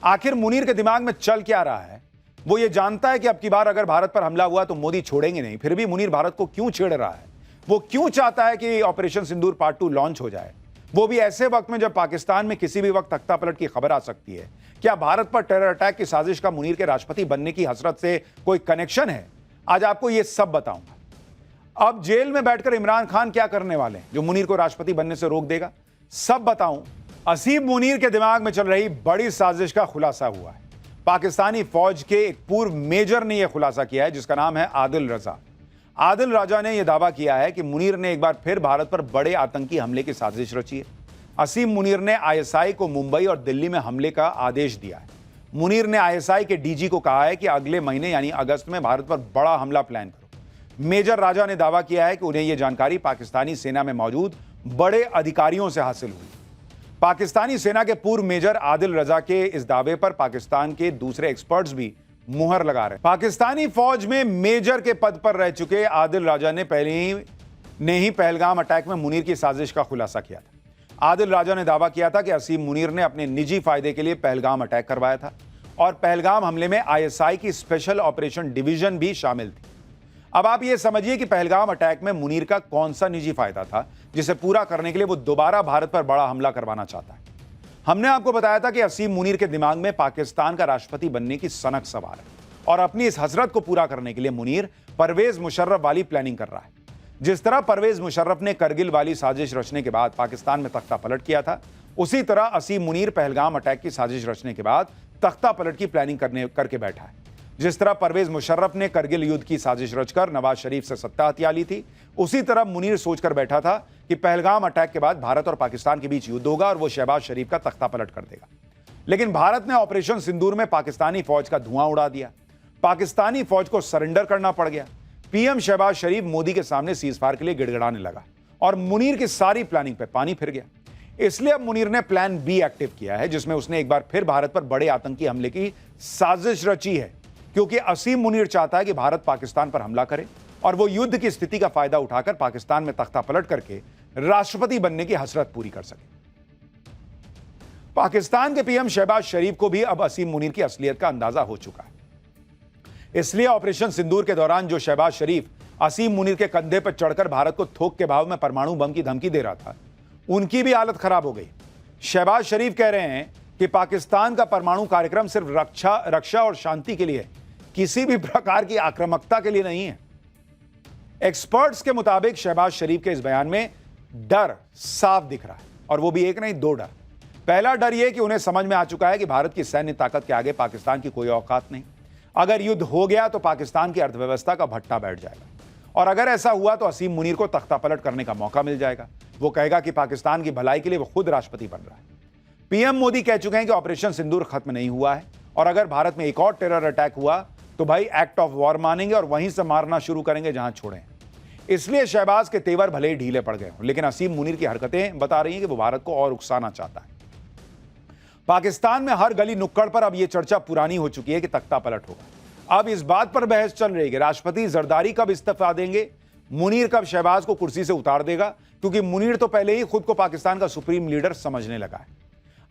आखिर मुनीर के दिमाग में चल क्या रहा है? वो ये जानता है कि अब की बार अगर भारत पर हमला हुआ तो मोदी छोड़ेंगे नहीं, फिर भी मुनीर भारत को क्यों छेड़ रहा है? वो क्यों चाहता है कि ऑपरेशन सिंदूर पार्ट 2 लॉन्च हो जाए, वो भी ऐसे वक्त में जब पाकिस्तान में किसी भी वक्त तख्ता पलट की खबर आ सकती है? क्या भारत पर टेरर अटैक की साजिश का मुनीर के राष्ट्रपति बनने की हसरत से कोई कनेक्शन है? आज आपको यह सब बताऊंगा। अब जेल में बैठकर इमरान खान क्या करने वाले हैं जो मुनीर को राष्ट्रपति बनने से रोक देगा, सब बताऊं। असीम मुनीर के दिमाग में चल रही बड़ी साजिश का खुलासा हुआ है। पाकिस्तानी फौज के एक पूर्व मेजर ने यह खुलासा किया है जिसका नाम है आदिल रजा। आदिल राजा ने यह दावा किया है कि मुनीर ने एक बार फिर भारत पर बड़े आतंकी हमले की साजिश रची है। असीम मुनीर ने आईएसआई को मुंबई और दिल्ली में हमले का आदेश दिया है। मुनीर ने आईएसआई के डीजी को कहा है कि अगले महीने यानी अगस्त में भारत पर बड़ा हमला प्लान करो। मेजर राजा ने दावा किया है कि उन्हें यह जानकारी पाकिस्तानी सेना में मौजूद बड़े अधिकारियों से हासिल हुई। पाकिस्तानी सेना के पूर्व मेजर आदिल रजा के इस दावे पर पाकिस्तान के दूसरे एक्सपर्ट्स भी मुहर लगा रहे हैं। पाकिस्तानी फौज में मेजर के पद पर रह चुके आदिल राजा ने पहले ही पहलगाम अटैक में मुनीर की साजिश का खुलासा किया था। आदिल राजा ने दावा किया था कि असीम मुनीर ने अपने निजी फायदे के लिए पहलगाम अटैक करवाया था और पहलगाम हमले में आईएसआई की स्पेशल ऑपरेशन डिवीजन भी शामिल थी। अब आप ये समझिए कि पहलगाम अटैक में मुनीर का कौन सा निजी फायदा था जिसे पूरा करने के लिए वो दोबारा भारत पर बड़ा हमला करवाना चाहता है। हमने आपको बताया था कि असीम मुनीर के दिमाग में पाकिस्तान का राष्ट्रपति बनने की सनक सवार है और अपनी इस हसरत को पूरा करने के लिए मुनीर परवेज मुशर्रफ वाली प्लानिंग कर रहा है। जिस तरह परवेज मुशर्रफ ने करगिल वाली साजिश रचने के बाद पाकिस्तान में तख्ता पलट किया था, उसी तरह असीम मुनीर पहलगाम अटैक की साजिश रचने के बाद तख्ता पलट की प्लानिंग करके बैठा है। जिस तरह परवेज मुशर्रफ ने करगिल युद्ध की साजिश रचकर नवाज शरीफ से सत्ता हथिया ली थी, उसी तरह मुनीर सोचकर बैठा था कि पहलगाम अटैक के बाद भारत और पाकिस्तान के बीच युद्ध होगा और वो शहबाज शरीफ का तख्ता पलट कर देगा। लेकिन भारत ने ऑपरेशन सिंदूर में पाकिस्तानी फौज का धुआं उड़ा दिया। पाकिस्तानी फौज को सरेंडर करना पड़ गया। पीएम शहबाज शरीफ मोदी के सामने सीजफायर के लिए गिड़गिड़ाने लगा और मुनीर की सारी प्लानिंग पे पानी फिर गया। इसलिए अब मुनीर ने प्लान बी एक्टिव किया है जिसमें उसने एक बार फिर भारत पर बड़े आतंकी हमले की साजिश रची है, क्योंकि असीम मुनीर चाहता है कि भारत पाकिस्तान पर हमला करे और वो युद्ध की स्थिति का फायदा उठाकर पाकिस्तान में तख्ता पलट करके राष्ट्रपति बनने की हसरत पूरी कर सके। पाकिस्तान के पीएम शहबाज शरीफ को भी अब असीम मुनीर की असलियत का अंदाजा हो चुका है। इसलिए ऑपरेशन सिंदूर के दौरान जो शहबाज शरीफ असीम मुनीर के कंधे पर चढ़कर भारत को थोक के भाव में परमाणु बम की धमकी दे रहा था, उनकी भी हालत खराब हो गई। शहबाज शरीफ कह रहे हैं कि पाकिस्तान का परमाणु कार्यक्रम सिर्फ रक्षा और शांति के लिए है, किसी भी प्रकार की आक्रामकता के लिए नहीं है। एक्सपर्ट्स के मुताबिक शहबाज शरीफ के इस बयान में डर साफ दिख रहा है, और वो भी एक नहीं दो डर। पहला डर यह कि उन्हें समझ में आ चुका है कि भारत की सैन्य ताकत के आगे पाकिस्तान की कोई औकात नहीं। अगर युद्ध हो गया तो पाकिस्तान की अर्थव्यवस्था का भट्टा बैठ जाएगा, और अगर ऐसा हुआ तो असीम मुनीर को तख्ता पलट करने का मौका मिल जाएगा। वो कहेगा कि पाकिस्तान की भलाई के लिए वो खुद राष्ट्रपति बन रहा है। पीएम मोदी कह चुके हैं कि ऑपरेशन सिंदूर खत्म नहीं हुआ है, और अगर भारत में एक और टेरर अटैक हुआ तो भाई एक्ट ऑफ वॉर मानेंगे और वहीं से मारना शुरू करेंगे जहां छोड़े। इसलिए शहबाज के तेवर भले ही ढीले पड़ गए हों, लेकिन असीम मुनीर की हरकतें बता रही हैं कि वो भारत को और उकसाना चाहता है। पाकिस्तान में हर गली नुक्कड़ पर अब यह चर्चा पुरानी हो चुकी है कि तख्ता पलट होगा। अब इस बात पर बहस चल रही है कि राष्ट्रपति जरदारी कब इस्तीफा देंगे, मुनीर कब शहबाज को कुर्सी से उतार देगा, क्योंकि मुनीर तो पहले ही खुद को पाकिस्तान का सुप्रीम लीडर समझने लगा है।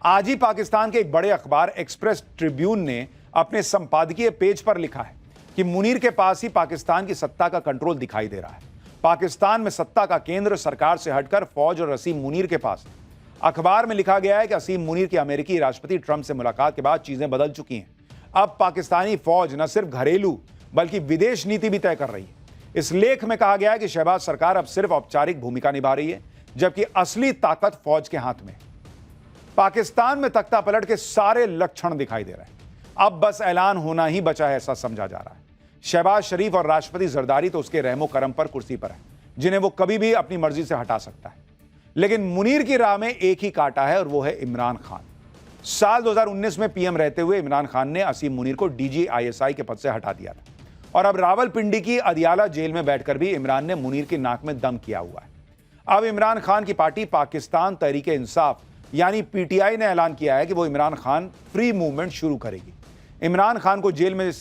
आज ही पाकिस्तान के एक बड़े अखबार एक्सप्रेस ट्रिब्यून ने अपने संपादकीय पेज पर लिखा है कि मुनीर के पास ही पाकिस्तान की सत्ता का कंट्रोल दिखाई दे रहा है। पाकिस्तान में सत्ता का केंद्र सरकार से हटकर फौज और असीम मुनीर के पास है। अखबार में लिखा गया है कि असीम मुनीर की अमेरिकी राष्ट्रपति ट्रंप से मुलाकात के बाद चीजें बदल चुकी हैं। अब पाकिस्तानी फौज न सिर्फ घरेलू बल्कि विदेश नीति भी तय कर रही है। इस लेख में कहा गया है कि शहबाज सरकार अब सिर्फ औपचारिक भूमिका निभा रही है, जबकि असली ताकत फौज के हाथ में है। पाकिस्तान में तख्ता पलट के सारे लक्षण दिखाई दे रहे हैं। अब बस ऐलान होना ही बचा है, ऐसा समझा जा रहा है। शहबाज शरीफ और राष्ट्रपति जरदारी तो उसके रहमो करम पर कुर्सी पर है, जिन्हें वो कभी भी अपनी मर्जी से हटा सकता है। लेकिन मुनीर की राह में एक ही कांटा है, और वो है इमरान खान। साल 2019 में पीएम रहते हुए इमरान खान ने असीम मुनीर को डीजी आईएसआई के पद से हटा दिया था, और अब रावलपिंडी की अदियाला जेल में बैठकर भी इमरान ने मुनीर की नाक में दम किया हुआ है। अब इमरान खान की पार्टी पाकिस्तान तहरीके इंसाफ यानी पीटीआई ने ऐलान किया है कि वो इमरान खान फ्री मूवमेंट शुरू करेगी। इमरान खान को जेल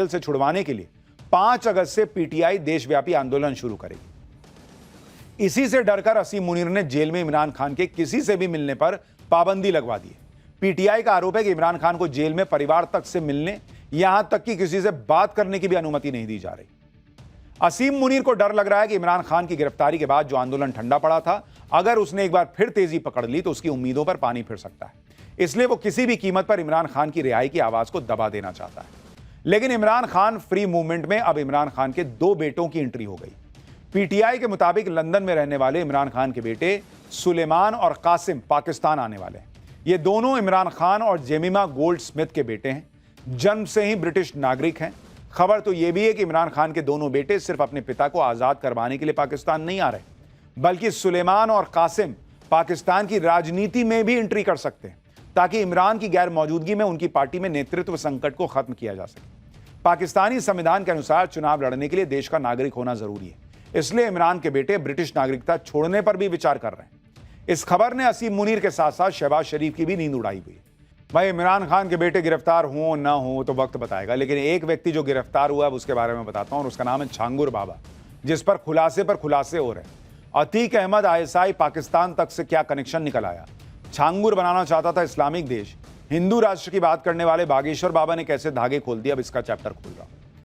से छुड़वाने के लिए 5 अगस्त से पीटीआई देशव्यापी आंदोलन शुरू करेगी। इसी से डरकर असीम मुनीर ने जेल में इमरान खान के किसी से भी मिलने पर पाबंदी लगवा दी है। पीटीआई का आरोप है कि इमरान खान को जेल में परिवार तक से मिलने, यहां तक कि किसी से बात करने की भी अनुमति नहीं दी जा रही। असीम मुनीर को डर लग रहा है कि इमरान खान की गिरफ्तारी के बाद जो आंदोलन ठंडा पड़ा था, अगर उसने एक बार फिर तेजी पकड़ ली तो उसकी उम्मीदों पर पानी फिर सकता है। इसलिए वो किसी भी कीमत पर इमरान खान की रिहाई की आवाज को दबा देना चाहता है। लेकिन इमरान खान फ्री मूवमेंट में अब इमरान खान के 2 बेटों की एंट्री हो गई। पीटीआई के मुताबिक लंदन में रहने वाले इमरान खान के बेटे सुलेमान और कासिम पाकिस्तान आने वाले हैं। ये दोनों इमरान खान और जेमिमा गोल्ड स्मिथ के बेटे हैं। जन्म से ही ब्रिटिश नागरिक हैं। खबर तो यह भी है कि इमरान खान के दोनों बेटे सिर्फ अपने पिता को आजाद करवाने के लिए पाकिस्तान नहीं आ रहे, बल्कि सुलेमान और कासिम पाकिस्तान की राजनीति में भी एंट्री कर सकते हैं, ताकि इमरान की गैर मौजूदगी में उनकी पार्टी में नेतृत्व संकट को खत्म किया जा सके। पाकिस्तानी संविधान के अनुसार चुनाव लड़ने के लिए देश का नागरिक होना जरूरी है, इसलिए इमरान के बेटे ब्रिटिश नागरिकता छोड़ने पर भी विचार कर रहे हैं। इस खबर ने असीम मुनीर के साथ साथ शहबाज शरीफ की भी नींद उड़ाई हुई है। भाई, इमरान खान के बेटे गिरफ्तार हो ना हो तो वक्त बताएगा, लेकिन एक व्यक्ति जो गिरफ्तार हुआ है उसके बारे में बताता हूं, और उसका नाम है छांगुर बाबा, जिस पर खुलासे हो रहे हैं। अतीक अहमद ISI पाकिस्तान तक से क्या कनेक्शन निकल आया। छांगुर बनाना चाहता था इस्लामिक देश। हिंदू राष्ट्र की बात करने वाले बागेश्वर बाबा ने कैसे धागे खोल दिया, अब इसका चैप्टर खोल रहा हूं।